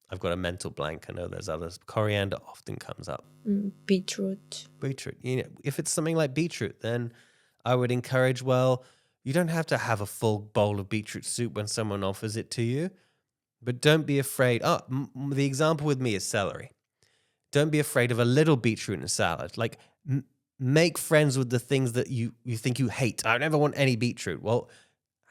I've got a mental blank. I know there's others. Coriander often comes up. Beetroot. Beetroot. If it's something like beetroot, then I would encourage, you don't have to have a full bowl of beetroot soup when someone offers it to you, but don't be afraid. The example with me is celery. Don't be afraid of a little beetroot in a salad. Like, make friends with the things that you think you hate. I never want any beetroot. Well,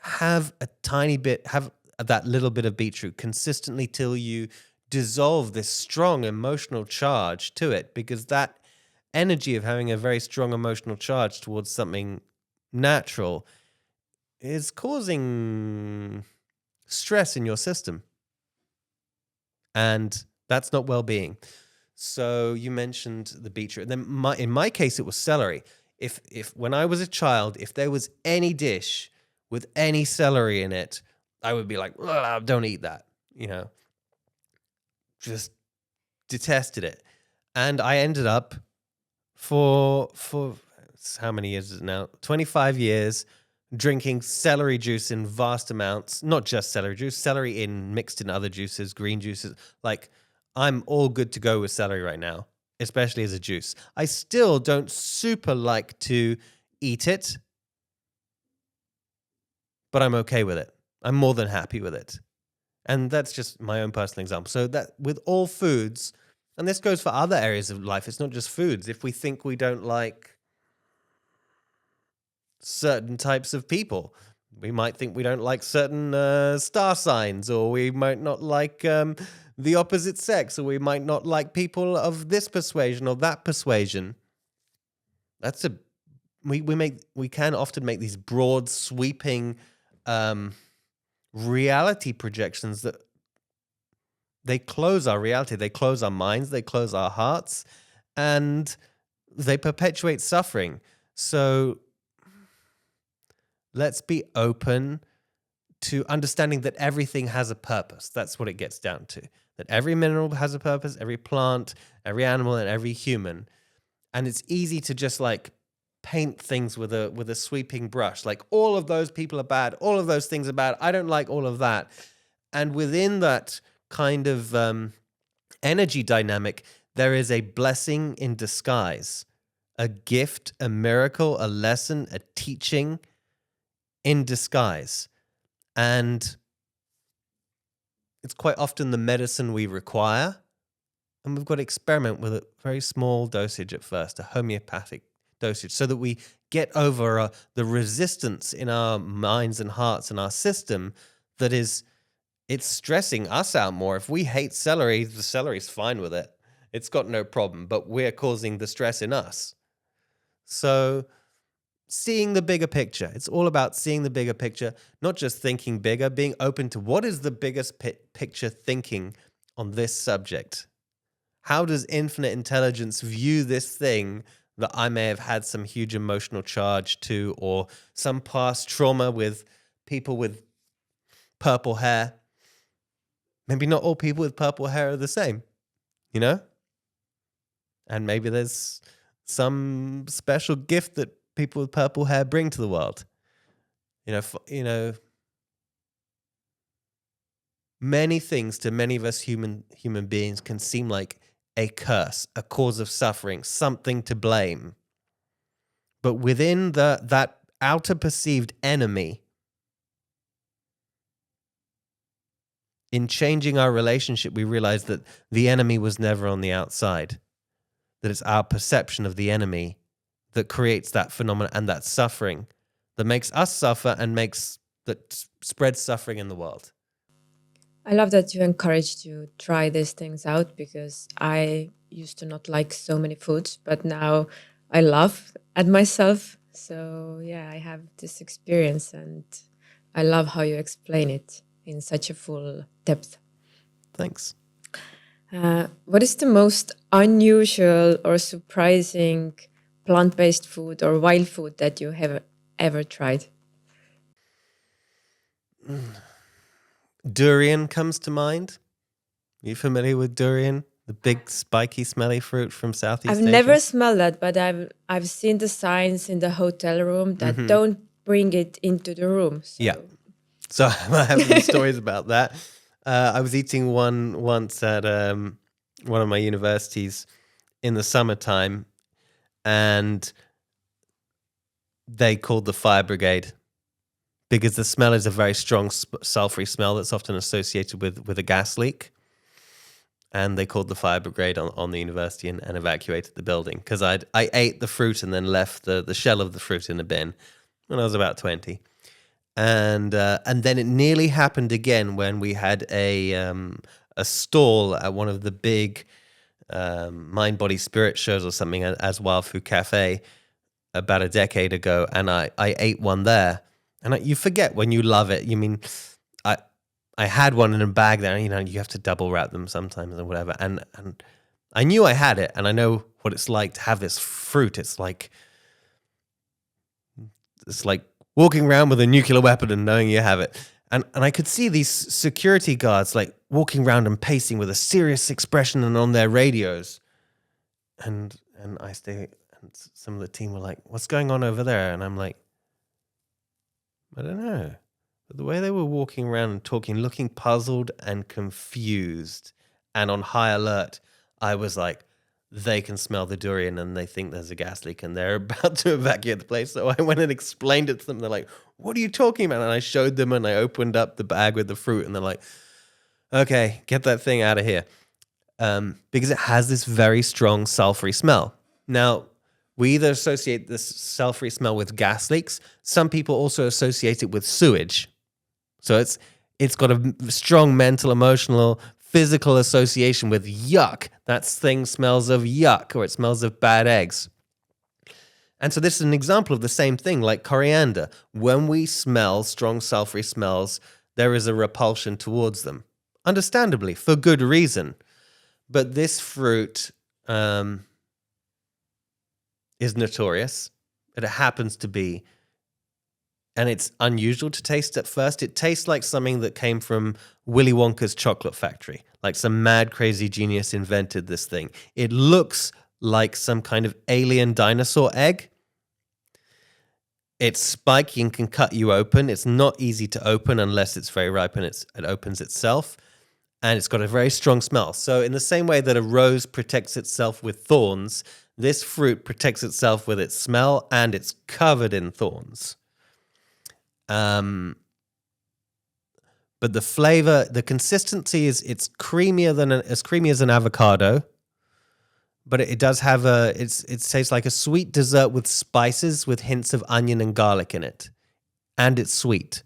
have a tiny bit, have that little bit of beetroot consistently till you dissolve this strong emotional charge to it, because that energy of having a very strong emotional charge towards something natural is causing stress in your system. And that's not well-being. So you mentioned the beetroot. And then in my case, it was celery. If when I was a child, if there was any dish with any celery in it, I would be like, don't eat that. Just detested it. And I ended up for how many years is it now? 25 years drinking celery juice in vast amounts. Not just celery juice, celery mixed in other juices, green juices. Like, I'm all good to go with celery right now, especially as a juice. I still don't super like to eat it, but I'm okay with it. I'm more than happy with it. And that's just my own personal example. So that with all foods, and this goes for other areas of life, it's not just foods. If we think we don't like certain types of people, we might think we don't like certain star signs, or we might not like the opposite sex, or we might not like people of this persuasion or that persuasion. That's a we can often make these broad, sweeping reality projections that they close our reality, they close our minds, they close our hearts, and they perpetuate suffering. So let's be open to understanding that everything has a purpose. That's what it gets down to. That every mineral has a purpose, every plant, every animal, and every human. And it's easy to just like paint things with a sweeping brush. Like all of those people are bad, all of those things are bad. I don't like all of that. And within that kind of energy dynamic, there is a blessing in disguise, a gift, a miracle, a lesson, a teaching in disguise. And it's quite often the medicine we require. And we've got to experiment with a very small dosage at first, a homeopathic dosage, so that we get over the resistance in our minds and hearts and our system that is, it's stressing us out more. If we hate celery, the celery's fine with it. It's got no problem, but we're causing the stress in us. So seeing the bigger picture. It's all about seeing the bigger picture, not just thinking bigger, being open to what is the biggest picture thinking on this subject. How does infinite intelligence view this thing that I may have had some huge emotional charge to, or some past trauma with people with purple hair? Maybe not all people with purple hair are the same, you know? And maybe there's some special gift that people with purple hair bring to the world. Many things to many of us human beings can seem like a curse, a cause of suffering, something to blame. But within that outer perceived enemy, in changing our relationship, we realize that the enemy was never on the outside, that it's our perception of the enemy that creates that phenomenon and that suffering that makes us suffer and spreads suffering in the world. I love that you encouraged to try these things out, because I used to not like so many foods, but now I love at myself. So yeah, I have this experience and I love how you explain it in such a full depth. Thanks. What is the most unusual or surprising plant-based food or wild food that you have ever tried? Durian comes to mind. Are you familiar with durian? The big, spiky, smelly fruit from Southeast I've Asia? never smelled that, but I've seen the signs in the hotel room that don't bring it into the room. So. Yeah. So I have some stories about that. I was eating one once at one of my universities in the summertime, and they called the fire brigade because the smell is a very strong sulfury smell that's often associated with a gas leak. And they called the fire brigade on the university and evacuated the building because I ate the fruit and then left the shell of the fruit in a bin when I was about 20. And then it nearly happened again when we had a stall at one of the big Mind, Body, Spirit shows or something as Wild Food Cafe about a decade ago, and I ate one there. And you forget when you love it. You mean, I had one in a bag there, you have to double wrap them sometimes or whatever. And I knew I had it, and I know what it's like to have this fruit. It's like walking around with a nuclear weapon and knowing you have it. And I could see these security guards like walking around and pacing with a serious expression and on their radios. And some of the team were like, "What's going on over there?" And I'm like, "I don't know." But the way they were walking around and talking, looking puzzled and confused and on high alert, I was like, they can smell the durian and they think there's a gas leak and they're about to evacuate the place. So I went and explained it to them. They're like, what are you talking about? And I showed them and I opened up the bag with the fruit and they're like, okay, get that thing out of here. Because it has this very strong sulfury smell. Now, we either associate this sulfury smell with gas leaks. Some people also associate it with sewage. So it's got a strong mental, emotional, physical association with yuck. That thing smells of yuck, or it smells of bad eggs. And so this is an example of the same thing, like coriander. When we smell strong sulfury smells, there is a repulsion towards them. Understandably, for good reason. But this fruit is notorious. It happens to be. And it's unusual to taste at first. It tastes like something that came from Willy Wonka's chocolate factory. Like some mad, crazy genius invented this thing. It looks like some kind of alien dinosaur egg. It's spiky and can cut you open. It's not easy to open unless it's very ripe and it opens itself. And it's got a very strong smell. So in the same way that a rose protects itself with thorns, this fruit protects itself with its smell, and it's covered in thorns. But the flavor, the consistency it's creamier than as creamy as an avocado. But it does have it tastes like a sweet dessert with spices with hints of onion and garlic in it, and it's sweet.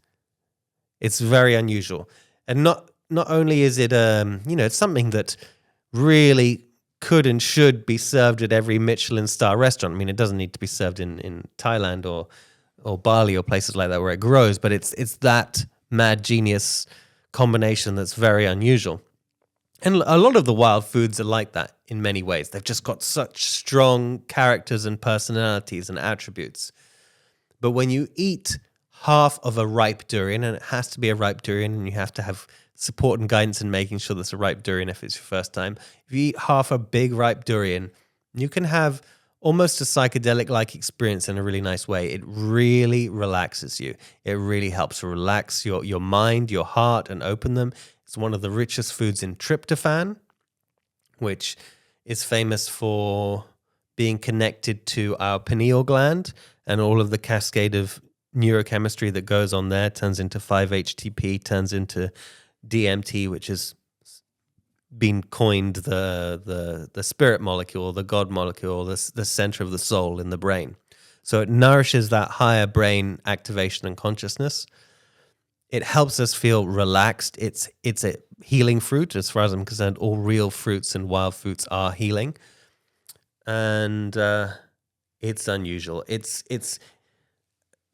It's very unusual, and not only is it it's something that really could and should be served at every Michelin star restaurant. I mean, it doesn't need to be served in Thailand or Bali or places like that where it grows, but it's that mad genius combination that's very unusual. And a lot of the wild foods are like that in many ways. They've just got such strong characters and personalities and attributes. But when you eat half of a ripe durian, and it has to be a ripe durian, and you have to have support and guidance in making sure that's a ripe durian if it's your first time. If you eat half a big ripe durian, you can have almost a psychedelic-like experience in a really nice way. It really relaxes you. It really helps to relax your mind, your heart, and open them. It's one of the richest foods in tryptophan, which is famous for being connected to our pineal gland, and all of the cascade of neurochemistry that goes on there turns into 5-HTP, turns into DMT, which has been coined the spirit molecule, the God molecule, the center of the soul in the brain. So it nourishes that higher brain activation and consciousness. It helps us feel relaxed. It's a healing fruit. As far as I'm concerned, all real fruits and wild fruits are healing. And it's unusual. It's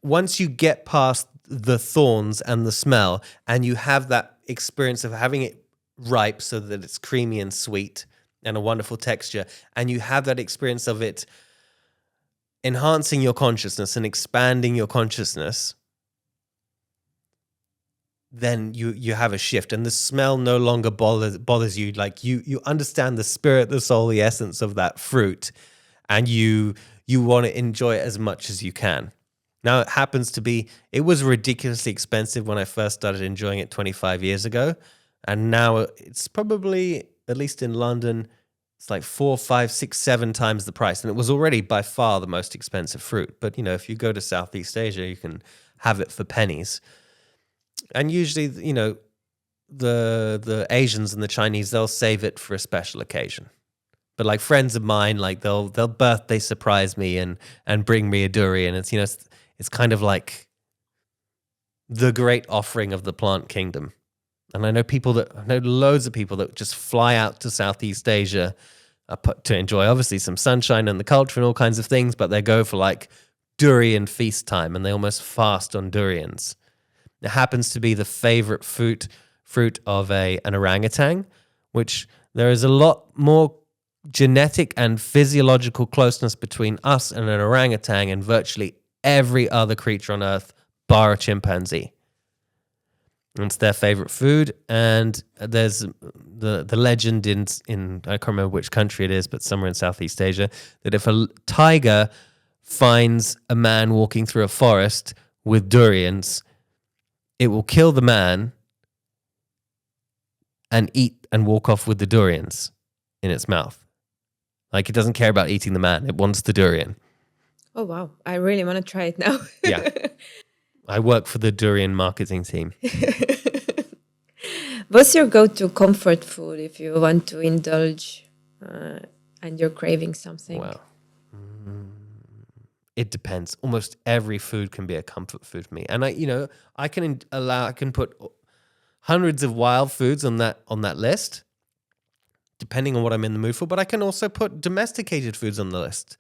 once you get past the thorns and the smell, and you have that experience of having it ripe so that it's creamy and sweet and a wonderful texture, and you have that experience of it enhancing your consciousness and expanding your consciousness, then you have a shift, and the smell no longer bothers you. Like you understand the spirit, the soul, the essence of that fruit, and you want to enjoy it as much as you can. Now, it happens to be, it was ridiculously expensive when I first started enjoying it 25 years ago. And now it's probably, at least in London, it's like 4, 5, 6, 7 times the price. And it was already by far the most expensive fruit. But, if you go to Southeast Asia, you can have it for pennies. And usually, the Asians and the Chinese, they'll save it for a special occasion. But like friends of mine, like they'll birthday surprise me and bring me a durian. It's, it's kind of like the great offering of the plant kingdom. And I know loads of people that just fly out to Southeast Asia to enjoy, obviously, some sunshine and the culture and all kinds of things, but they go for like durian feast time, and they almost fast on durians. It happens to be the favorite fruit of an orangutan, which there is a lot more genetic and physiological closeness between us and an orangutan and virtually every other creature on Earth, bar a chimpanzee. It's their favorite food, and there's the legend in I can't remember which country it is, but somewhere in Southeast Asia, that if a tiger finds a man walking through a forest with durians, it will kill the man and eat and walk off with the durians in its mouth. Like it doesn't care about eating the man. It wants the durian. Oh, wow. I really want to try it now. Yeah. I work for the durian marketing team. What's your go-to comfort food if you want to indulge and you're craving something? Wow. It depends. Almost every food can be a comfort food for me. And I can put hundreds of wild foods on that list, depending on what I'm in the mood for, but I can also put domesticated foods on the list.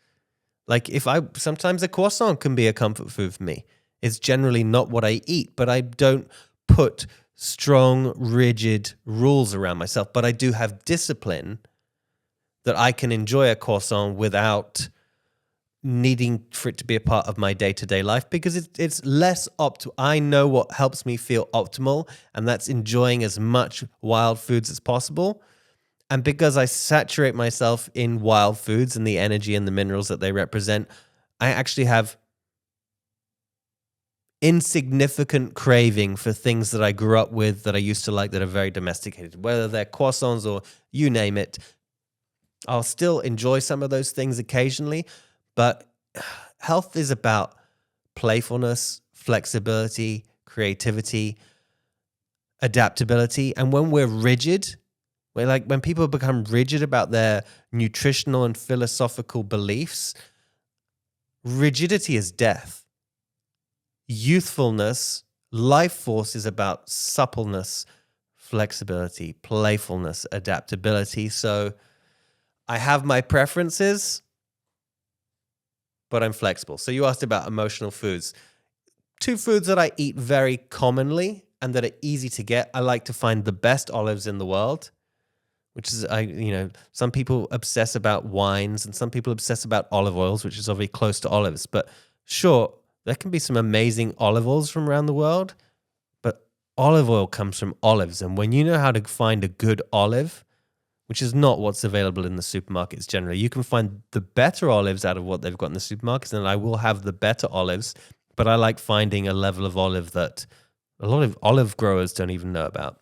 Like sometimes a croissant can be a comfort food for me. It's generally not what I eat, but I don't put strong, rigid rules around myself. But I do have discipline that I can enjoy a croissant without needing for it to be a part of my day-to-day life, because it's less optimal. I know what helps me feel optimal, and that's enjoying as much wild foods as possible. And because I saturate myself in wild foods and the energy and the minerals that they represent, I actually have insignificant craving for things that I grew up with, that I used to like, that are very domesticated, whether they're croissants or you name it. I'll still enjoy some of those things occasionally, but health is about playfulness, flexibility, creativity, adaptability. And when we're rigid, when people become rigid about their nutritional and philosophical beliefs, rigidity is death. Youthfulness, life force is about suppleness, flexibility, playfulness, adaptability. So I have my preferences, but I'm flexible. So you asked about emotional foods. 2 foods that I eat very commonly and that are easy to get. I like to find the best olives in the world, which is, some people obsess about wines and some people obsess about olive oils, which is obviously close to olives. But sure, there can be some amazing olive oils from around the world, but olive oil comes from olives. And when you know how to find a good olive, which is not what's available in the supermarkets generally, you can find the better olives out of what they've got in the supermarkets, and I will have the better olives. But I like finding a level of olive that a lot of olive growers don't even know about.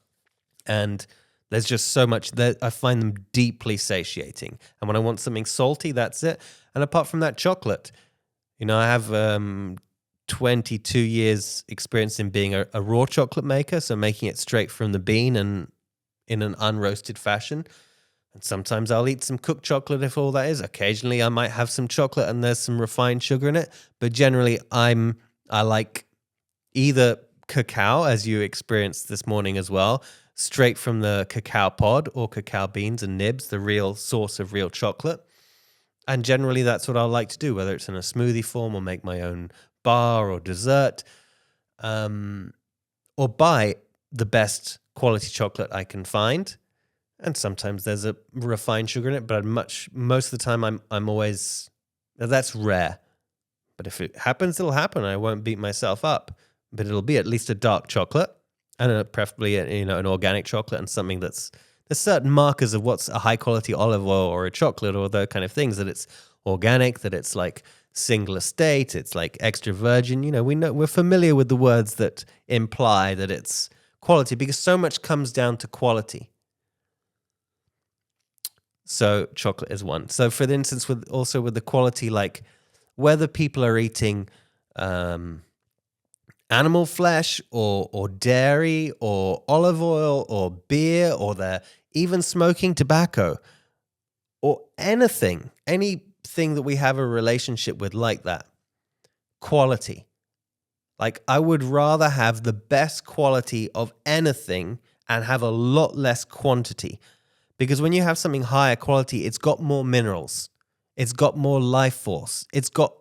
And there's just so much that I find them deeply satiating. And when I want something salty, that's it. And apart from that, chocolate. I have 22 years experience in being a raw chocolate maker, so making it straight from the bean and in an unroasted fashion. And sometimes I'll eat some cooked chocolate if all that is. Occasionally I might have some chocolate and there's some refined sugar in it. But generally I like either cacao, as you experienced this morning as well, straight from the cacao pod, or cacao beans and nibs, the real source of real chocolate. And generally that's what I like to do, whether it's in a smoothie form or make my own bar or dessert, or buy the best quality chocolate I can find. And sometimes there's a refined sugar in it, but most of the time I'm always, that's rare. But if it happens, it'll happen. I won't beat myself up, but it'll be at least a dark chocolate, and preferably an organic chocolate, and something there's certain markers of what's a high quality olive oil or a chocolate or those kind of things, that it's organic, that it's like single estate, it's like extra virgin. We're familiar with the words that imply that it's quality, because so much comes down to quality. So chocolate is one. So for instance, with the quality, like whether people are eating animal flesh or dairy or olive oil or beer, or they're even smoking tobacco or anything that we have a relationship with like that, quality. Like I would rather have the best quality of anything and have a lot less quantity. Because when you have something higher quality, it's got more minerals, it's got more life force, it's got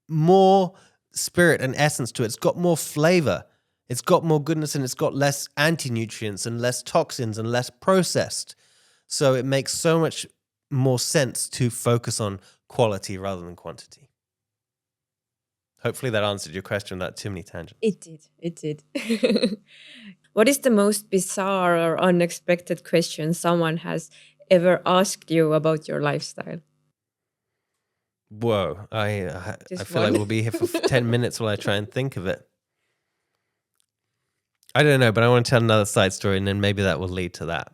more spirit and essence to it, it's got more flavor, it's got more goodness, and it's got less anti-nutrients and less toxins and less processed. So it makes so much more sense to focus on quality rather than quantity. Hopefully that answered your question without too many tangents. It did. What is the most bizarre or unexpected question someone has ever asked you about your lifestyle? Whoa, I feel like one. we'll be here for 10 minutes while I try and think of it. I don't know, but I want to tell another side story, and then maybe that will lead to that.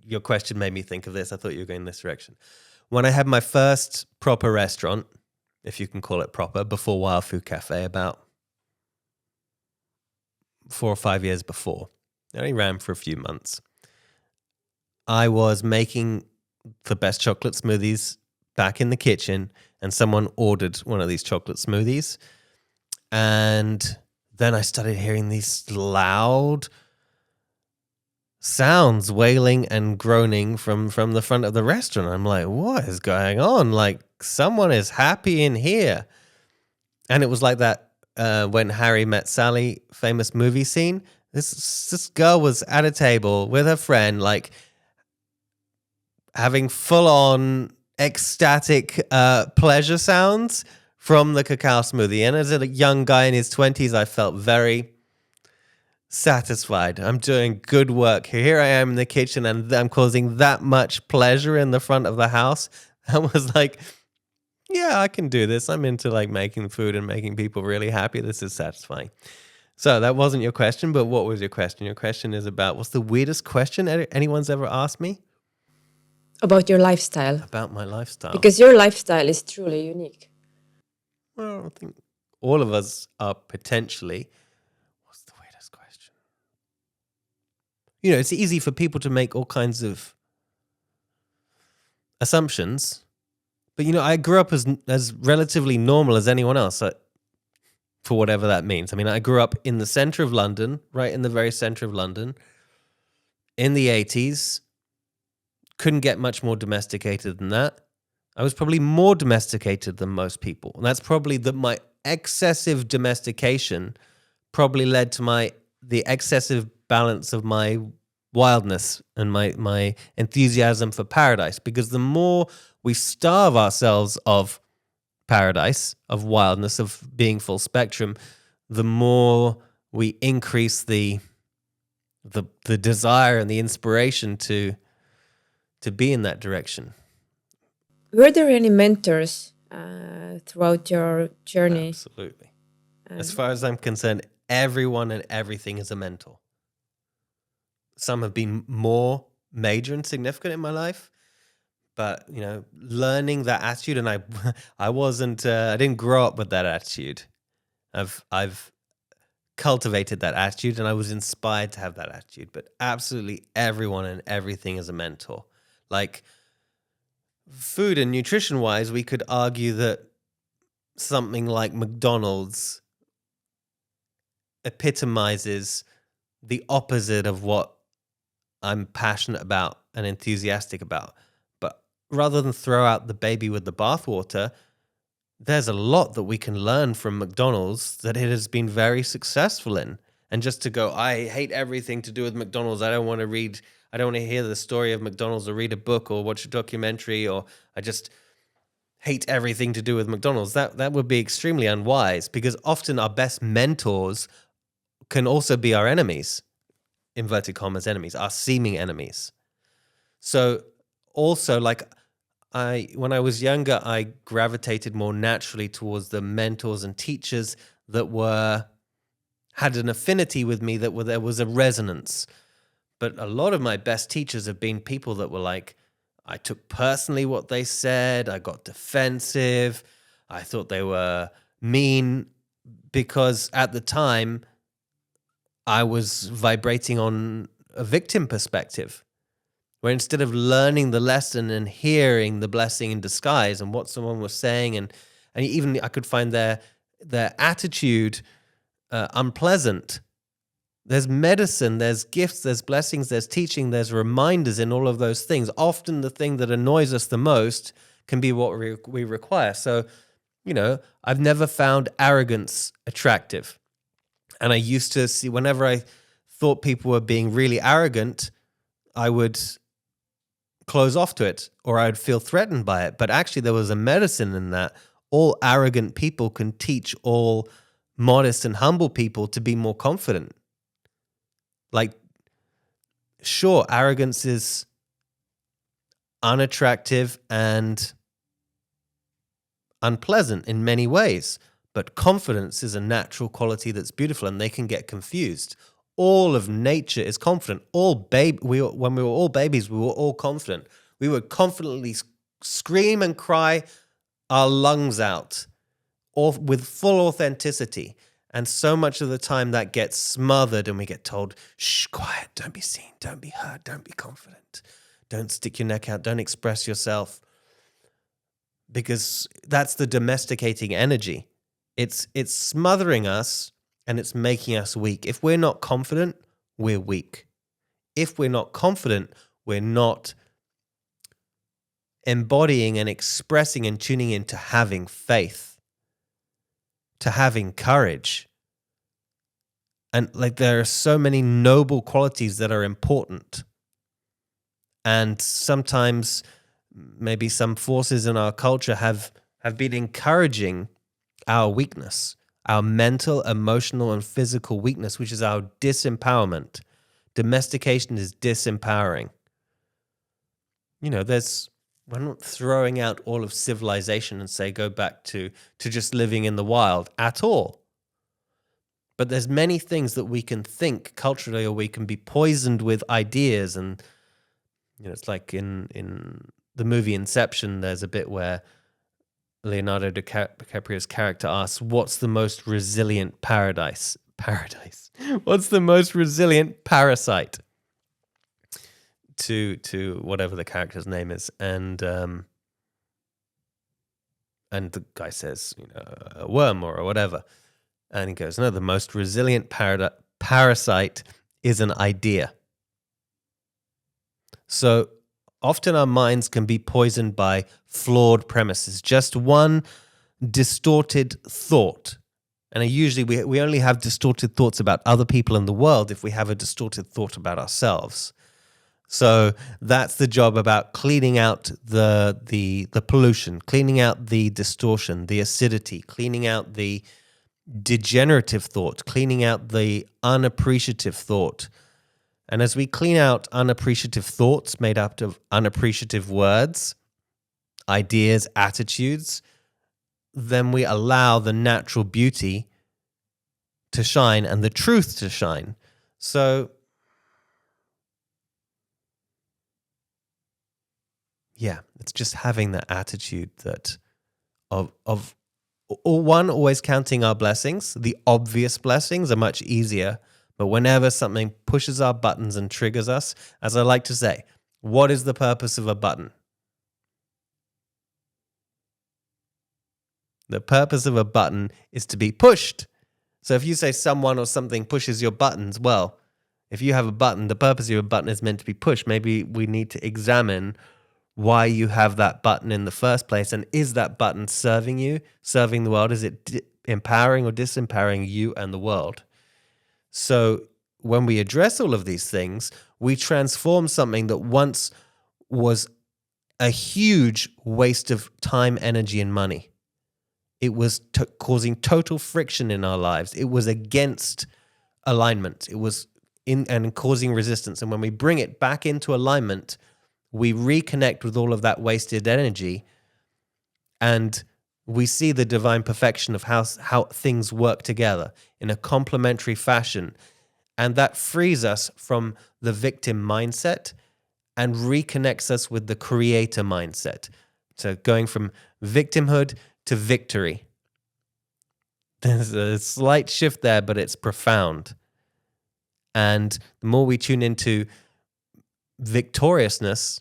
Your question made me think of this. I thought you were going in this direction. When I had my first proper restaurant, if you can call it proper, before Wild Food Cafe, about 4 or 5 years before, it only ran for a few months, I was making the best chocolate smoothies back in the kitchen, and someone ordered one of these chocolate smoothies. And then I started hearing these loud sounds, wailing and groaning from the front of the restaurant. I'm like, what is going on? Like, someone is happy in here. And it was like that When Harry Met Sally famous movie scene. This girl was at a table with her friend, like having full-on ecstatic pleasure sounds from the cacao smoothie. And as a young guy in his 20s, I felt very satisfied. I'm doing good work. Here I am in the kitchen, and I'm causing that much pleasure in the front of the house. I was like, yeah, I can do this. I'm into like making food and making people really happy. This is satisfying. So that wasn't your question, but what was your question? Your question is about, what's the weirdest question anyone's ever asked me? About your lifestyle. About my lifestyle. Because your lifestyle is truly unique. Well, I think all of us are potentially. What's the weirdest question? You know, it's easy for people to make all kinds of assumptions, but you know, I grew up as relatively normal as anyone else, for whatever that means. I mean, I grew up in the center of London, right in the very center of London, in the 80s. Couldn't get much more domesticated than that. I was probably more domesticated than most people. And that's probably my excessive domestication probably led to the excessive balance of my wildness and my enthusiasm for paradise. Because the more we starve ourselves of paradise, of wildness, of being full spectrum, the more we increase the desire and the inspiration to be in that direction. Were there any mentors throughout your journey? Absolutely. As far as I'm concerned, everyone and everything is a mentor. Some have been more major and significant in my life, but you know, learning that attitude, and I didn't grow up with that attitude. I've cultivated that attitude, and I was inspired to have that attitude. But absolutely everyone and everything is a mentor. Like, food and nutrition wise, we could argue that something like McDonald's epitomizes the opposite of what I'm passionate about and enthusiastic about. But rather than throw out the baby with the bathwater, there's a lot that we can learn from McDonald's that it has been very successful in. And just to go, I hate everything to do with McDonald's. I don't want to hear the story of McDonald's or read a book or watch a documentary, or I just hate everything to do with McDonald's. That would be extremely unwise, because often our best mentors can also be our enemies, inverted commas enemies, our seeming enemies. So also, like, when I was younger, I gravitated more naturally towards the mentors and teachers that had an affinity with me, there was a resonance. But a lot of my best teachers have been people that were like, I took personally what they said, I got defensive, I thought they were mean, because at the time I was vibrating on a victim perspective, where instead of learning the lesson and hearing the blessing in disguise and what someone was saying, and even I could find their attitude unpleasant. There's medicine, there's gifts, there's blessings, there's teaching, there's reminders in all of those things. Often the thing that annoys us the most can be what we require. So, you know, I've never found arrogance attractive. And I used to see, whenever I thought people were being really arrogant, I would close off to it, or I'd feel threatened by it. But actually there was a medicine in that. All arrogant people can teach all modest and humble people to be more confident. Like, sure, arrogance is unattractive and unpleasant in many ways, but confidence is a natural quality that's beautiful, and they can get confused. All of nature is confident. When we were all babies, we were all confident. We would confidently scream and cry our lungs out, or with full authenticity. And so much of the time that gets smothered and we get told, shh, quiet, don't be seen, don't be heard, don't be confident, don't stick your neck out, don't express yourself. Because that's the domesticating energy. It's smothering us and it's making us weak. If we're not confident, we're weak. If we're not confident, we're not embodying and expressing and tuning into having faith, to having courage. And like there are so many noble qualities that are important. And sometimes maybe some forces in our culture have been encouraging our weakness, our mental, emotional, and physical weakness, which is our disempowerment. Domestication is disempowering. You know, we're not throwing out all of civilization and say go back to just living in the wild at all. But there's many things that we can think culturally, or we can be poisoned with ideas. And you know, it's like in the movie Inception, there's a bit where Leonardo DiCaprio's character asks, what's the most resilient paradise? What's the most resilient parasite? To whatever the character's name is. And the guy says, you know, a worm or whatever. And he goes, no, the most resilient parasite is an idea. So often our minds can be poisoned by flawed premises, just one distorted thought. And usually we only have distorted thoughts about other people in the world if we have a distorted thought about ourselves. So that's the job about cleaning out the pollution, cleaning out the distortion, the acidity, cleaning out the degenerative thought, cleaning out the unappreciative thought. And as we clean out unappreciative thoughts made up of unappreciative words, ideas, attitudes, then we allow the natural beauty to shine and the truth to shine. So, yeah, it's just having that attitude that of one, always counting our blessings. The obvious blessings are much easier, but whenever something pushes our buttons and triggers us, as I like to say, what is the purpose of a button? The purpose of a button is to be pushed. So if you say someone or something pushes your buttons, well, if you have a button, the purpose of your button is meant to be pushed. Maybe we need to examine why you have that button in the first place. And is that button serving you, serving the world? Is it empowering or disempowering you and the world? So when we address all of these things, we transform something that once was a huge waste of time, energy, and money. It was causing total friction in our lives. It was against alignment. It was and causing resistance. And when we bring it back into alignment, we reconnect with all of that wasted energy, and we see the divine perfection of how things work together in a complementary fashion. And that frees us from the victim mindset and reconnects us with the creator mindset. So going from victimhood to victory. There's a slight shift there, but it's profound. And the more we tune into victoriousness,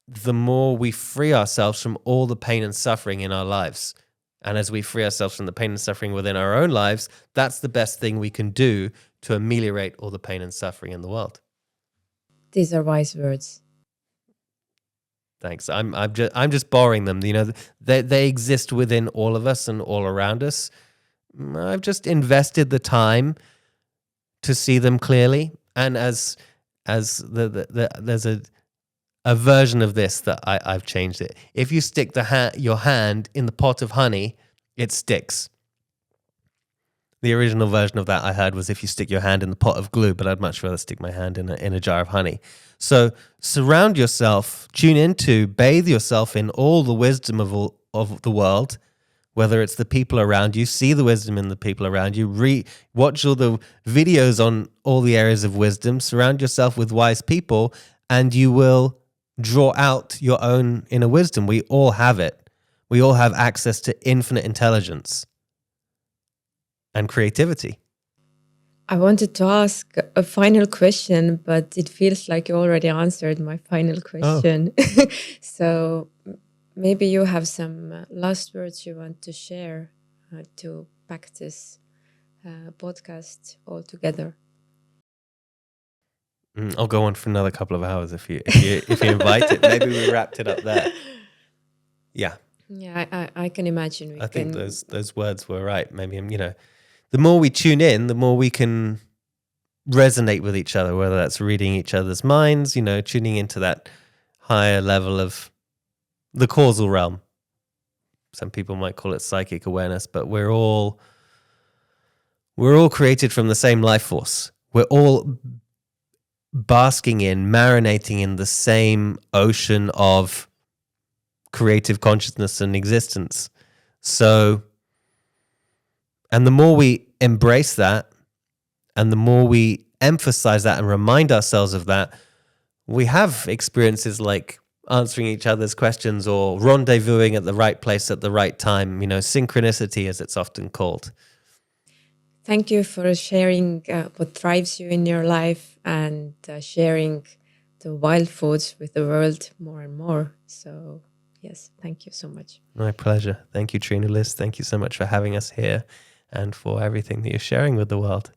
the more we free ourselves from all the pain and suffering in our lives. And as we free ourselves from the pain and suffering within our own lives, that's the best thing we can do to ameliorate all the pain and suffering in the world. These are wise words. Thanks. I'm just borrowing them. You know, they exist within all of us and all around us. I've just invested the time to see them clearly. And as there's a version of this that I've changed it. If you stick your hand in the pot of honey, it sticks. The original version of that I heard was if you stick your hand in the pot of glue, but I'd much rather stick my hand in a jar of honey. So surround yourself, tune into, bathe yourself in all the wisdom of the world, whether it's the people around you, see the wisdom in the people around you, watch all the videos on all the areas of wisdom, surround yourself with wise people, and you will draw out your own inner wisdom. We all have it. We all have access to infinite intelligence and creativity. I wanted to ask a final question, but it feels like you already answered my final question. So maybe you have some last words you want to share to back this podcast all together. I'll go on for another couple of hours if you invite it. Maybe we wrapped it up there. Yeah. Yeah, I can imagine. I think those words were right. Maybe, the more we tune in, the more we can resonate with each other, whether that's reading each other's minds, tuning into that higher level of the causal realm. Some people might call it psychic awareness, but we're all created from the same life force. We're all basking in, marinating in the same ocean of creative consciousness and existence. So, and the more we embrace that, and the more we emphasize that and remind ourselves of that, we have experiences like answering each other's questions or rendezvousing at the right place at the right time, synchronicity as it's often called. Thank you for sharing what drives you in your life and sharing the wild foods with the world more and more. So, yes, thank you so much. My pleasure. Thank you, Trina Liz. Thank you so much for having us here and for everything that you're sharing with the world.